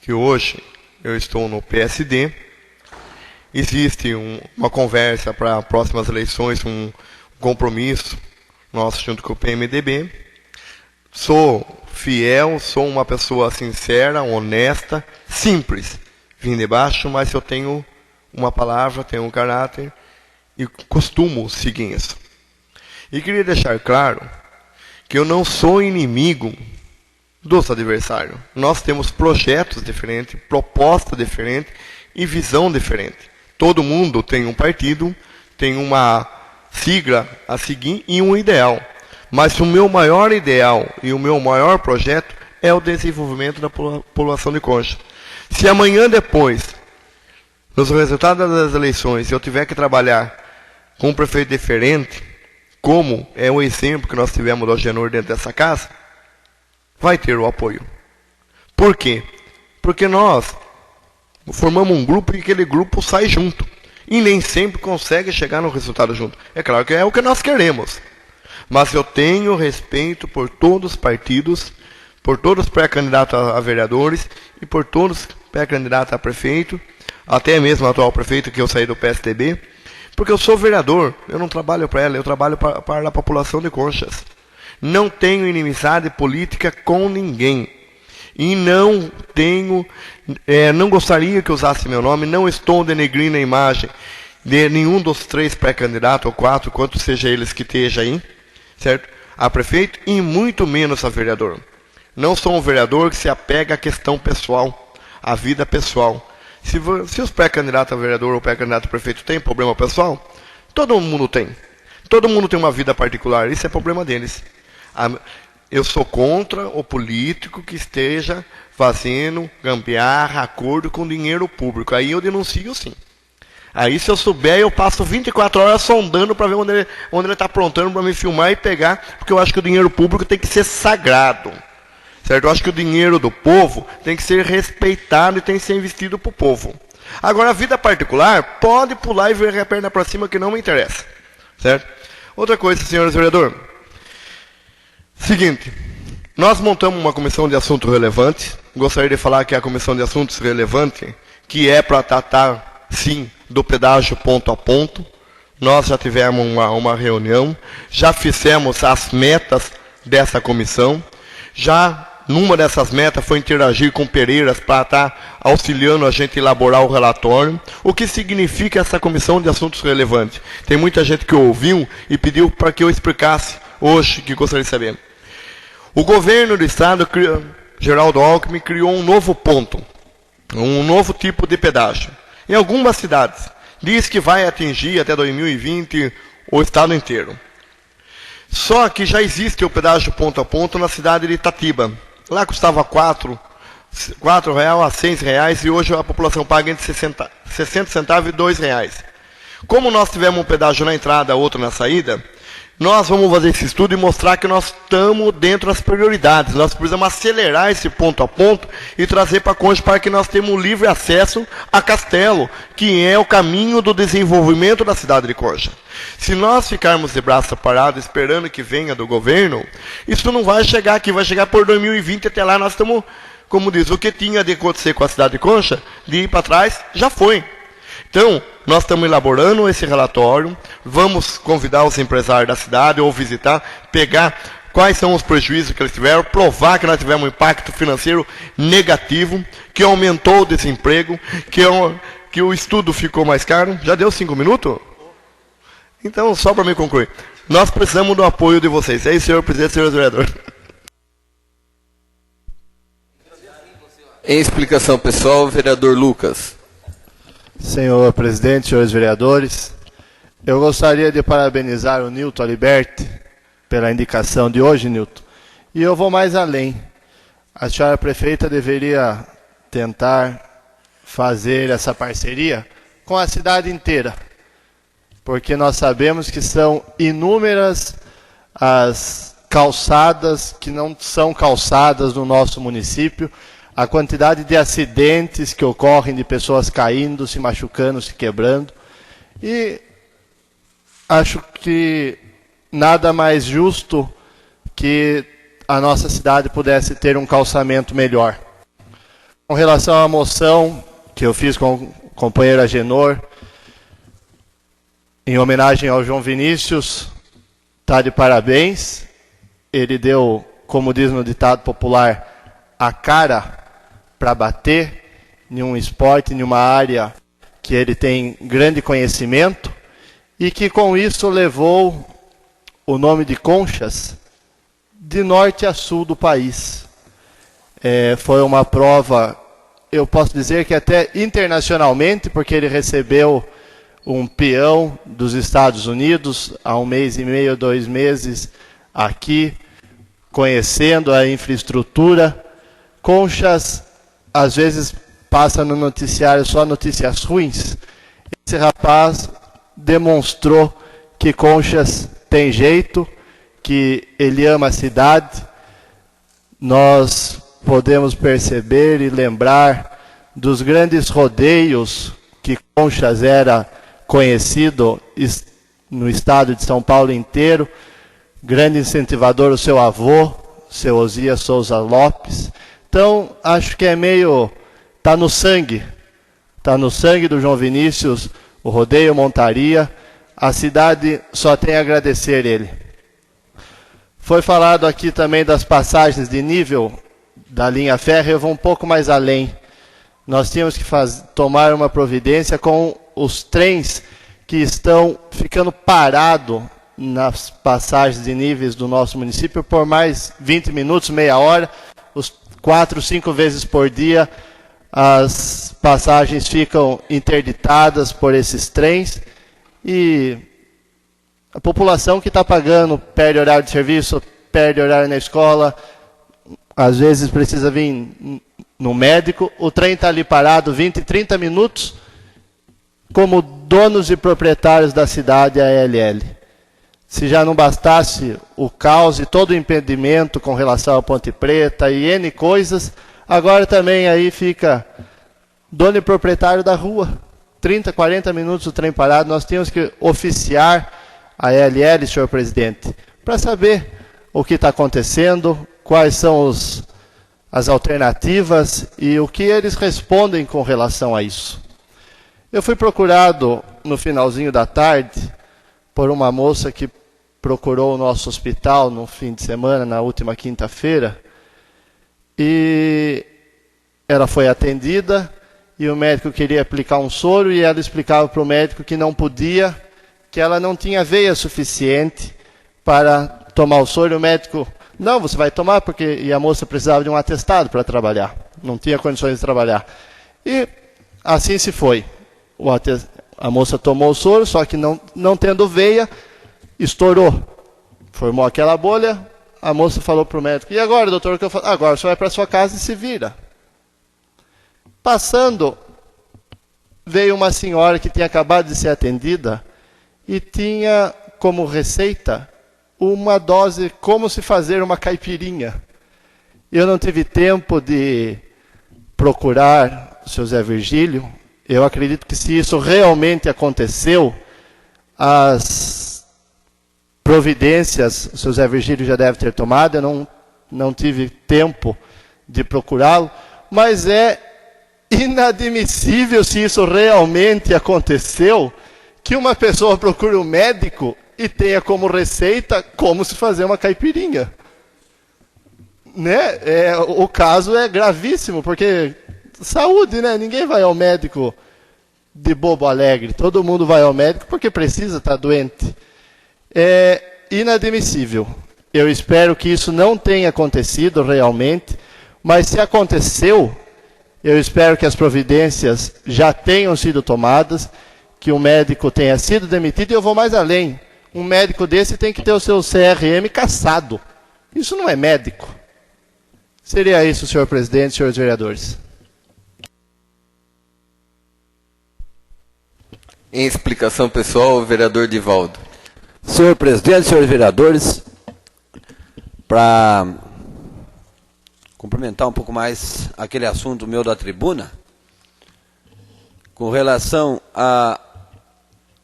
que hoje eu estou no PSD, existe uma conversa para próximas eleições, um compromisso nosso junto com o PMDB. Sou fiel, sou uma pessoa sincera, honesta, simples. Vim de baixo, mas eu tenho uma palavra, tenho um caráter e costumo seguir isso. E queria deixar claro que eu não sou inimigo dos adversários. Nós temos projetos diferentes, propostas diferentes e visão diferente. Todo mundo tem um partido, tem uma sigla a seguir e um ideal. Mas o meu maior ideal e o meu maior projeto é o desenvolvimento da população de Concha. Se amanhã depois, nos resultados das eleições, eu tiver que trabalhar com um prefeito diferente, como é o exemplo que nós tivemos do Agenor dentro dessa casa, vai ter o apoio. Por quê? Porque nós formamos um grupo e aquele grupo sai junto. E nem sempre consegue chegar no resultado junto. É claro que é o que nós queremos. Mas eu tenho respeito por todos os partidos, por todos os pré-candidatos a vereadores e por todos os pré-candidatos a prefeito, até mesmo o atual prefeito que eu saí do PSDB, porque eu sou vereador, eu não trabalho para ela, eu trabalho para a população de Conchas. Não tenho inimizade política com ninguém. E não tenho, não gostaria que usasse meu nome, não estou denegrindo a imagem de nenhum dos 3 pré-candidatos, ou 4, quanto seja eles que esteja aí, certo? A prefeito e muito menos a vereador. Não sou um vereador que se apega à questão pessoal, à vida pessoal. Se os pré-candidatos a vereador ou pré-candidato a prefeito têm problema pessoal, todo mundo tem. Todo mundo tem uma vida particular, isso é problema deles. Eu sou contra o político que esteja fazendo gambiarra, acordo com dinheiro público. Aí eu denuncio sim. Aí se eu souber, eu passo 24 horas sondando para ver onde ele está aprontando para me filmar e pegar, porque eu acho que o dinheiro público tem que ser sagrado. Certo? Eu acho que o dinheiro do povo tem que ser respeitado e tem que ser investido para o povo. Agora, a vida particular, pode pular e ver a perna para cima que não me interessa. Certo? Outra coisa, senhores vereadores. Seguinte, nós montamos uma comissão de assuntos relevantes. Gostaria de falar que é a comissão de assuntos relevantes, que é para tratar, sim, do pedágio ponto a ponto. Nós já tivemos uma reunião, já fizemos as metas dessa comissão. Já numa dessas metas foi interagir com Pereiras para estar auxiliando a gente a elaborar o relatório. O que significa essa comissão de assuntos relevantes? Tem muita gente que ouviu e pediu para que eu explicasse hoje, que gostaria de saber. O governo do estado, Geraldo Alckmin, criou um novo ponto, um novo tipo de pedágio. Em algumas cidades, diz que vai atingir até 2020 o estado inteiro. Só que já existe o pedágio ponto a ponto na cidade de Itatiba. Lá custava R$ 4 a R$ 6 e hoje a população paga entre 60 centavos e R$ 2. Como nós tivemos um pedágio na entrada, outro na saída, nós vamos fazer esse estudo e mostrar que nós estamos dentro das prioridades. Nós precisamos acelerar esse ponto a ponto e trazer para Concha para que nós tenhamos livre acesso a Castelo, que é o caminho do desenvolvimento da cidade de Concha. Se nós ficarmos de braço parado esperando que venha do governo, isso não vai chegar aqui, vai chegar por 2020, até lá nós estamos, como diz, o que tinha de acontecer com a cidade de Concha, de ir para trás, já foi. Então, nós estamos elaborando esse relatório, vamos convidar os empresários da cidade ou visitar, pegar quais são os prejuízos que eles tiveram, provar que nós tivemos um impacto financeiro negativo, que aumentou o desemprego, que o estudo ficou mais caro. Já deu 5 minutos? Então, só para me concluir, nós precisamos do apoio de vocês. É isso, senhor presidente, senhores vereadores. Em explicação pessoal, vereador Lucas. Senhor presidente, senhores vereadores, eu gostaria de parabenizar o Nilton Aliberti pela indicação de hoje, Nilton. E eu vou mais além. A senhora prefeita deveria tentar fazer essa parceria com a cidade inteira, porque nós sabemos que são inúmeras as calçadas que não são calçadas no nosso município, a quantidade de acidentes que ocorrem de pessoas caindo, se machucando, se quebrando. E acho que nada mais justo que a nossa cidade pudesse ter um calçamento melhor. Com relação à moção que eu fiz com o companheiro Agenor, em homenagem ao João Vinícius, está de parabéns. Ele deu, como diz no ditado popular, a cara para bater em um esporte, em uma área que ele tem grande conhecimento e que com isso levou o nome de Conchas de norte a sul do país. Foi uma prova, eu posso dizer que até internacionalmente, porque ele recebeu um peão dos Estados Unidos há 1 mês e meio, 2 meses, aqui, conhecendo a infraestrutura. Conchas, às vezes, passa no noticiário só notícias ruins. Esse rapaz demonstrou que Conchas tem jeito, que ele ama a cidade. Nós podemos perceber e lembrar dos grandes rodeios que Conchas era conhecido no estado de São Paulo inteiro. Grande incentivador o seu avô, seu Osias Souza Lopes. Então, acho que é meio... está no sangue. Está no sangue do João Vinícius, o rodeio montaria. A cidade só tem a agradecer ele. Foi falado aqui também das passagens de nível da linha férrea. Eu vou um pouco mais além. Nós tínhamos que tomar uma providência com os trens que estão ficando parados nas passagens de níveis do nosso município por mais 20 minutos, meia hora, 4, 5 vezes por dia. As passagens ficam interditadas por esses trens e a população que está pagando perde horário de serviço, perde horário na escola, às vezes precisa vir no médico, o trem está ali parado 20, 30 minutos, como donos e proprietários da cidade ALL. Se já não bastasse o caos e todo o impedimento com relação à Ponte Preta e N coisas, agora também aí fica dono e proprietário da rua. 30, 40 minutos o trem parado. Nós temos que oficiar a ALL, senhor presidente, para saber o que está acontecendo, quais são as alternativas e o que eles respondem com relação a isso. Eu fui procurado no finalzinho da tarde por uma moça que procurou o nosso hospital no fim de semana, na última quinta-feira, e ela foi atendida e o médico queria aplicar um soro e ela explicava para o médico que não podia, que ela não tinha veia suficiente para tomar o soro. E o médico, não, você vai tomar, porque e a moça precisava de um atestado para trabalhar, não tinha condições de trabalhar. E assim se foi. A moça tomou o soro, só que não tendo veia, estourou. Formou aquela bolha, a moça falou para o médico, e agora, doutor, o que eu faço? Agora você vai para sua casa e se vira. Passando, veio uma senhora que tinha acabado de ser atendida e tinha como receita uma dose, como se fazer uma caipirinha. Eu não tive tempo de procurar o seu Zé Virgílio. Eu acredito que se isso realmente aconteceu, as providências o seu Zé Virgílio já deve ter tomado. Eu não tive tempo de procurá-lo, mas é inadmissível, se isso realmente aconteceu, que uma pessoa procure um médico e tenha como receita como se fazer uma caipirinha. Né? O caso é gravíssimo, porque saúde, né? Ninguém vai ao médico de bobo alegre. Todo mundo vai ao médico porque precisa estar doente. É inadmissível. Eu espero que isso não tenha acontecido realmente, mas se aconteceu, eu espero que as providências já tenham sido tomadas, que o médico tenha sido demitido, e eu vou mais além. Um médico desse tem que ter o seu CRM cassado. Isso não é médico. Seria isso, senhor presidente, senhores vereadores. Em explicação pessoal, o vereador Divaldo. Senhor presidente, senhores vereadores, para complementar um pouco mais aquele assunto meu da tribuna, com relação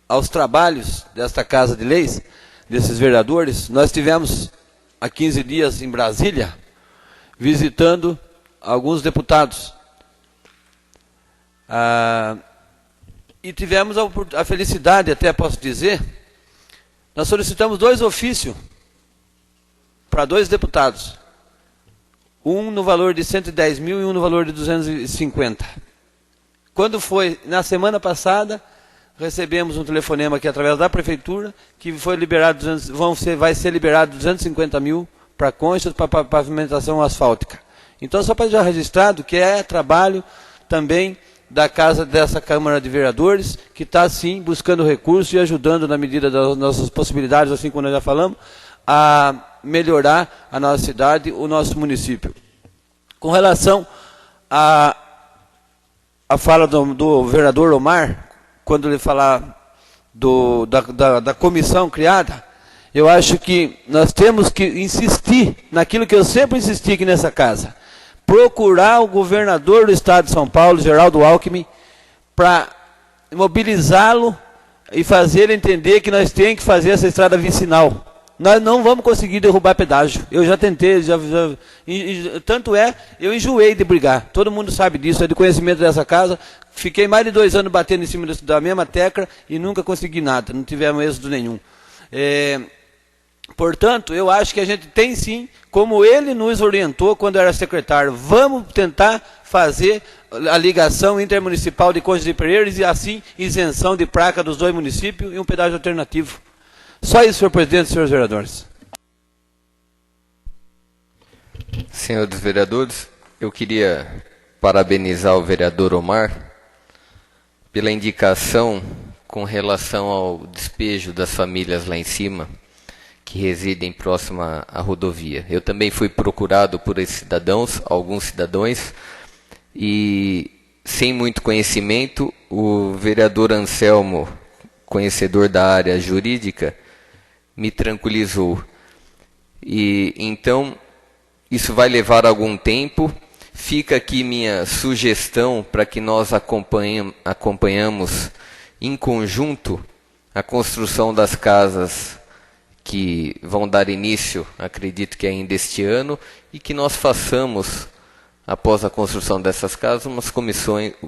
aos trabalhos desta Casa de Leis, desses vereadores, nós tivemos há 15 dias em Brasília, visitando alguns deputados. E tivemos a felicidade, até posso dizer, nós solicitamos 2 ofícios para 2 deputados. Um no valor de 110 mil e um no valor de 250. Quando foi, na semana passada, recebemos um telefonema aqui através da prefeitura, que foi liberado, vai ser liberado 250 mil para Conchas, para pavimentação asfáltica. Então, só para já registrado que é trabalho também dessa Câmara de Vereadores, que está, sim, buscando recursos e ajudando na medida das nossas possibilidades, assim como nós já falamos, a melhorar a nossa cidade, o nosso município. Com relação à fala do vereador Omar, quando ele falar da comissão criada, eu acho que nós temos que insistir naquilo que eu sempre insisti aqui nessa casa. Procurar o governador do estado de São Paulo, Geraldo Alckmin, para mobilizá-lo e fazer ele entender que nós temos que fazer essa estrada vicinal. Nós não vamos conseguir derrubar pedágio. Eu já tentei, tanto é, eu enjoei de brigar. Todo mundo sabe disso, é de conhecimento dessa casa. Fiquei mais de 2 anos batendo em cima da mesma tecla e nunca consegui nada, não tivemos êxito nenhum. Portanto, eu acho que a gente tem sim, como ele nos orientou quando era secretário, vamos tentar fazer a ligação intermunicipal de Conchas de Pereiras e assim isenção de placa dos 2 municípios e um pedágio alternativo. Só isso, senhor presidente e senhores vereadores. Senhores vereadores, eu queria parabenizar o vereador Omar pela indicação com relação ao despejo das famílias lá em cima, que residem próximo à rodovia. Eu também fui procurado por esses cidadãos, alguns cidadãos, e sem muito conhecimento, o vereador Anselmo, conhecedor da área jurídica, me tranquilizou. E então, isso vai levar algum tempo. Fica aqui minha sugestão para que nós acompanhamos em conjunto a construção das casas que vão dar início, acredito que ainda este ano, e que nós façamos, após a construção dessas casas,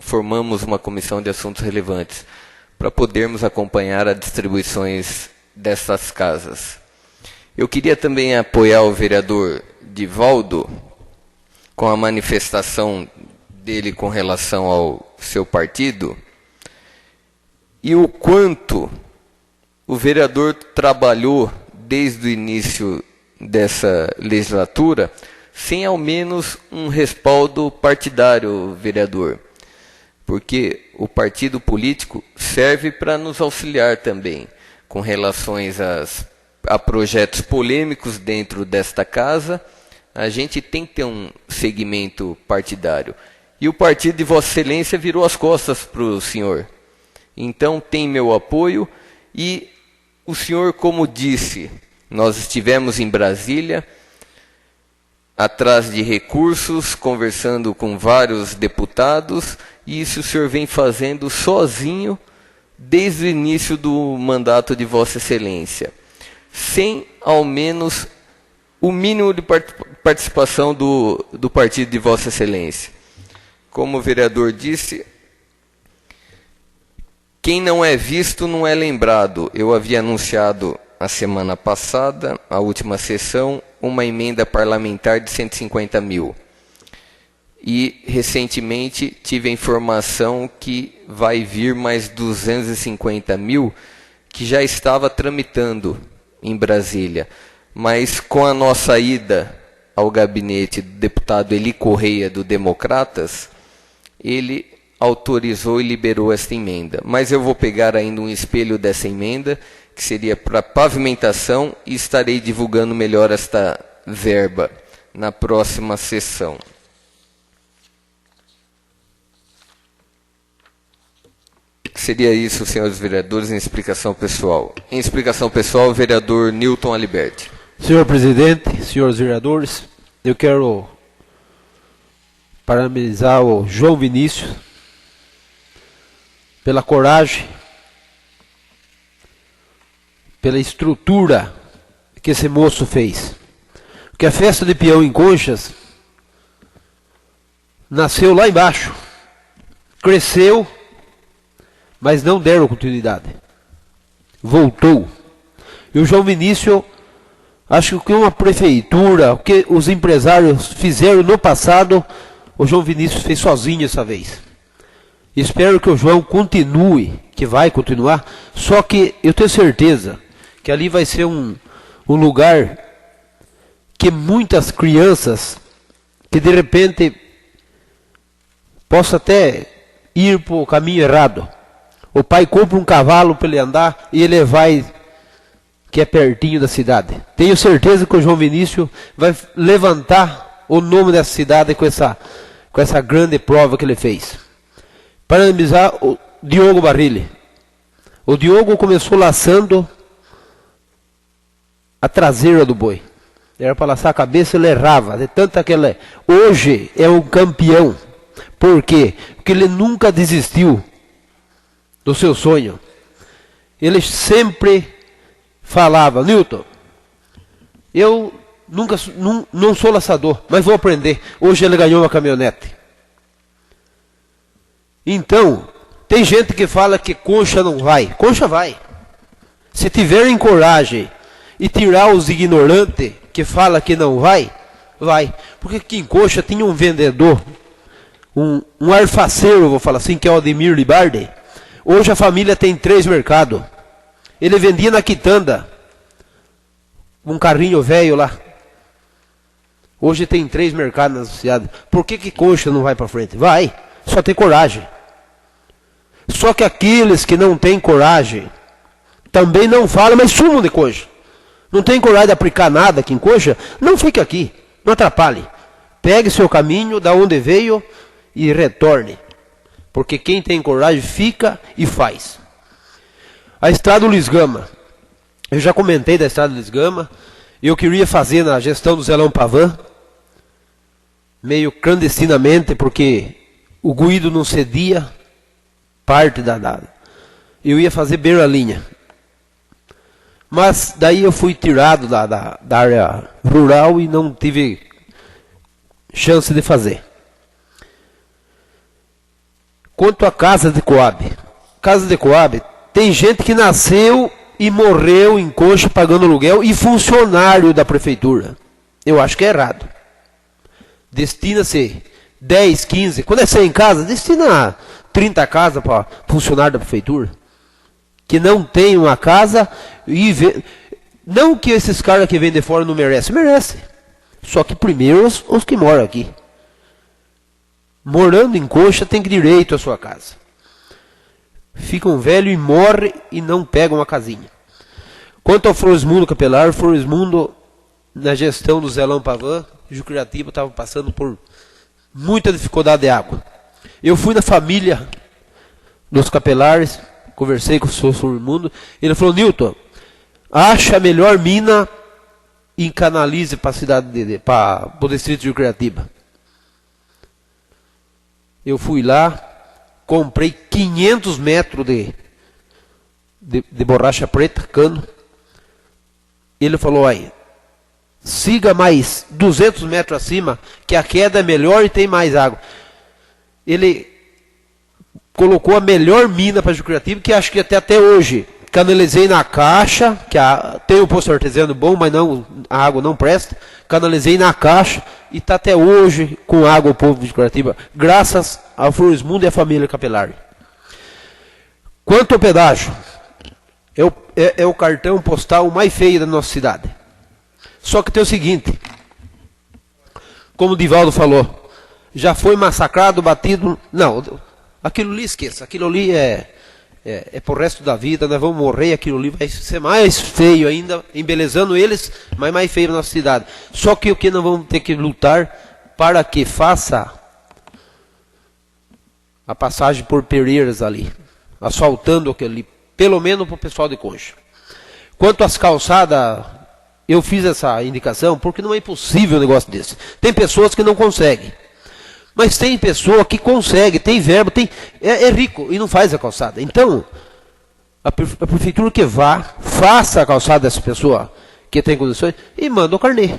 formamos uma comissão de assuntos relevantes, para podermos acompanhar as distribuições dessas casas. Eu queria também apoiar o vereador Divaldo com a manifestação dele com relação ao seu partido e o quanto o vereador trabalhou desde o início dessa legislatura sem ao menos um respaldo partidário, vereador. Porque o partido político serve para nos auxiliar também com relações a projetos polêmicos dentro desta casa. A gente tem que ter um segmento partidário. E o partido de Vossa Excelência virou as costas para o senhor. Então tem meu apoio. E o senhor, como disse, nós estivemos em Brasília, atrás de recursos, conversando com vários deputados, e isso o senhor vem fazendo sozinho desde o início do mandato de Vossa Excelência, sem ao menos o mínimo de participação do partido de Vossa Excelência. Como o vereador disse, quem não é visto não é lembrado. Eu havia anunciado a semana passada, a última sessão, uma emenda parlamentar de 150 mil. E, recentemente, tive a informação que vai vir mais 250 mil, que já estava tramitando em Brasília. Mas, com a nossa ida ao gabinete do deputado Eli Correia, do Democratas, ele autorizou e liberou esta emenda. Mas eu vou pegar ainda um espelho dessa emenda, que seria para pavimentação, e estarei divulgando melhor esta verba na próxima sessão. Seria isso, senhores vereadores, em explicação pessoal. Em explicação pessoal, o vereador Newton Aliberti. Senhor presidente, senhores vereadores, eu quero parabenizar o João Vinícius pela coragem, pela estrutura que esse moço fez. Porque a festa de peão em Conchas nasceu lá embaixo, cresceu, mas não deram continuidade. Voltou. E o João Vinícius, acho que uma prefeitura, o que os empresários fizeram no passado, o João Vinícius fez sozinho essa vez. Espero que o João continue, que vai continuar, só que eu tenho certeza que ali vai ser um lugar que muitas crianças, que de repente possam até ir para o caminho errado. O pai compra um cavalo para ele andar e ele vai que é pertinho da cidade. Tenho certeza que o João Vinícius vai levantar o nome dessa cidade com essa grande prova que ele fez. Parabenizar o Diogo Barrilli. O Diogo começou laçando a traseira do boi. Era para laçar a cabeça, ele errava. De tanta que ele hoje é um campeão. Por quê? Porque ele nunca desistiu do seu sonho. Ele sempre falava: Newton, eu não sou laçador, mas vou aprender. Hoje ele ganhou uma caminhonete. Então, tem gente que fala que concha não vai. Concha vai. Se tiverem coragem e tirar os ignorantes que fala que não vai, vai. Porque aqui em Concha tinha um vendedor, um arfaceiro, vou falar assim, que é o Ademir Libardi. Hoje a família tem 3 mercados. Ele vendia na quitanda um carrinho velho lá. Hoje tem 3 mercados na cidade. Por que Concha não vai para frente? Vai, só tem coragem. Só que aqueles que não têm coragem também não falam, mas sumam de Concha. Não tem coragem de aplicar nada aqui em Concha, não fique aqui, não atrapalhe. Pegue seu caminho da onde veio e retorne. Porque quem tem coragem fica e faz. A estrada do Luiz Gama. Eu já comentei da estrada do Luiz Gama. Eu queria fazer na gestão do Zelão Pavan, meio clandestinamente, porque o Guido não cedia parte da... Eu ia fazer beira-linha. Mas daí eu fui tirado da área rural e não tive chance de fazer. Quanto à Casa de Coab. Casa de Coab, tem gente que nasceu e morreu em Concha pagando aluguel e funcionário da prefeitura. Eu acho que é errado. Destina-se 10, 15, quando é 100 casas, destina 30 casas para funcionário da prefeitura. Que não tem uma casa e não que esses caras que vêm de fora não merecem, merece. Só que primeiro os que moram aqui. Morando em Concha tem direito à sua casa. Fica um velho e morre e não pega uma casinha. Quanto ao Floresmundo Capelar, Floresmundo, na gestão do Zelão Pavan, Jucuratiba estava passando por muita dificuldade de água. Eu fui na família dos capelares, conversei com o senhor Floresmundo, ele falou: Newton, acha a melhor mina e canalize para a cidade, para o distrito de Jucuratiba. Eu fui lá, comprei 500 metros de borracha preta, cano. Ele falou: aí, siga mais 200 metros acima, que a queda é melhor e tem mais água. Ele colocou a melhor mina para Jucuratiba, que acho que até hoje canalizei na caixa, que tem o poço artesiano bom, mas não, a água não presta. Canalizei na caixa e está até hoje com água o povo de Jucuratiba, graças ao Floresmundo e à família Capelari. Quanto ao pedágio, é o cartão postal mais feio da nossa cidade. Só que tem o seguinte, como o Divaldo falou, já foi massacrado, batido. Não, aquilo ali esqueça, aquilo ali é pro resto da vida, nós vamos morrer, aquilo ali vai ser mais feio ainda, embelezando eles, mas mais feio na nossa cidade. Só que o que nós vamos ter que lutar para que faça a passagem por Pereiras ali, asfaltando aquilo ali, pelo menos para o pessoal de Concha. Quanto às calçadas, eu fiz essa indicação porque não é impossível um negócio desse. Tem pessoas que não conseguem. Mas tem pessoa que consegue, tem verbo, é rico e não faz a calçada. Então, a prefeitura que vá, faça a calçada dessa pessoa que tem condições e manda o carnê.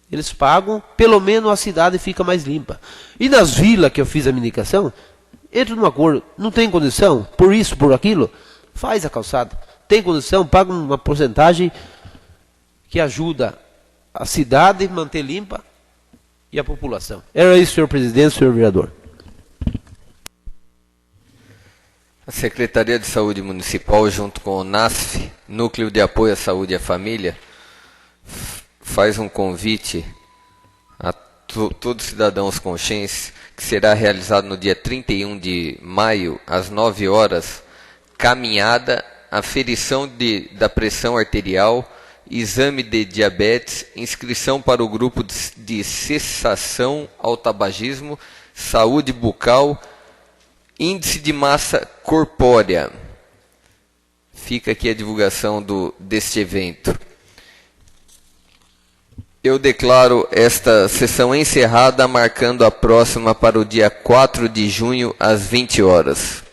Eles pagam, pelo menos a cidade fica mais limpa. E nas vilas que eu fiz a minha indicação, entra num acordo, não tem condição, por isso, por aquilo, faz a calçada. Tem condição, paga uma porcentagem que ajuda a cidade a manter limpa e a população. Era isso, senhor presidente, senhor vereador. A Secretaria de Saúde Municipal, junto com o NASF, Núcleo de Apoio à Saúde e à Família, faz um convite a todos os cidadãos conchenses, que será realizado no dia 31 de maio, às 9 horas, caminhada aferição da pressão arterial, exame de diabetes, inscrição para o grupo de cessação ao tabagismo, saúde bucal, índice de massa corpórea. Fica aqui a divulgação deste evento. Eu declaro esta sessão encerrada, marcando a próxima para o dia 4 de junho, às 20 horas.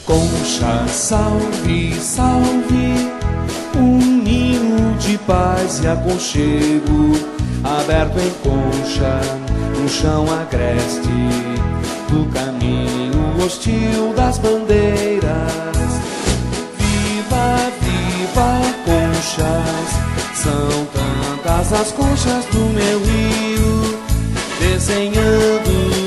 Concha, salve, salve, um ninho de paz e aconchego, aberto em Concha, no chão agreste, do caminho hostil das bandeiras. Viva, viva, conchas, são tantas as conchas do meu rio, desenhando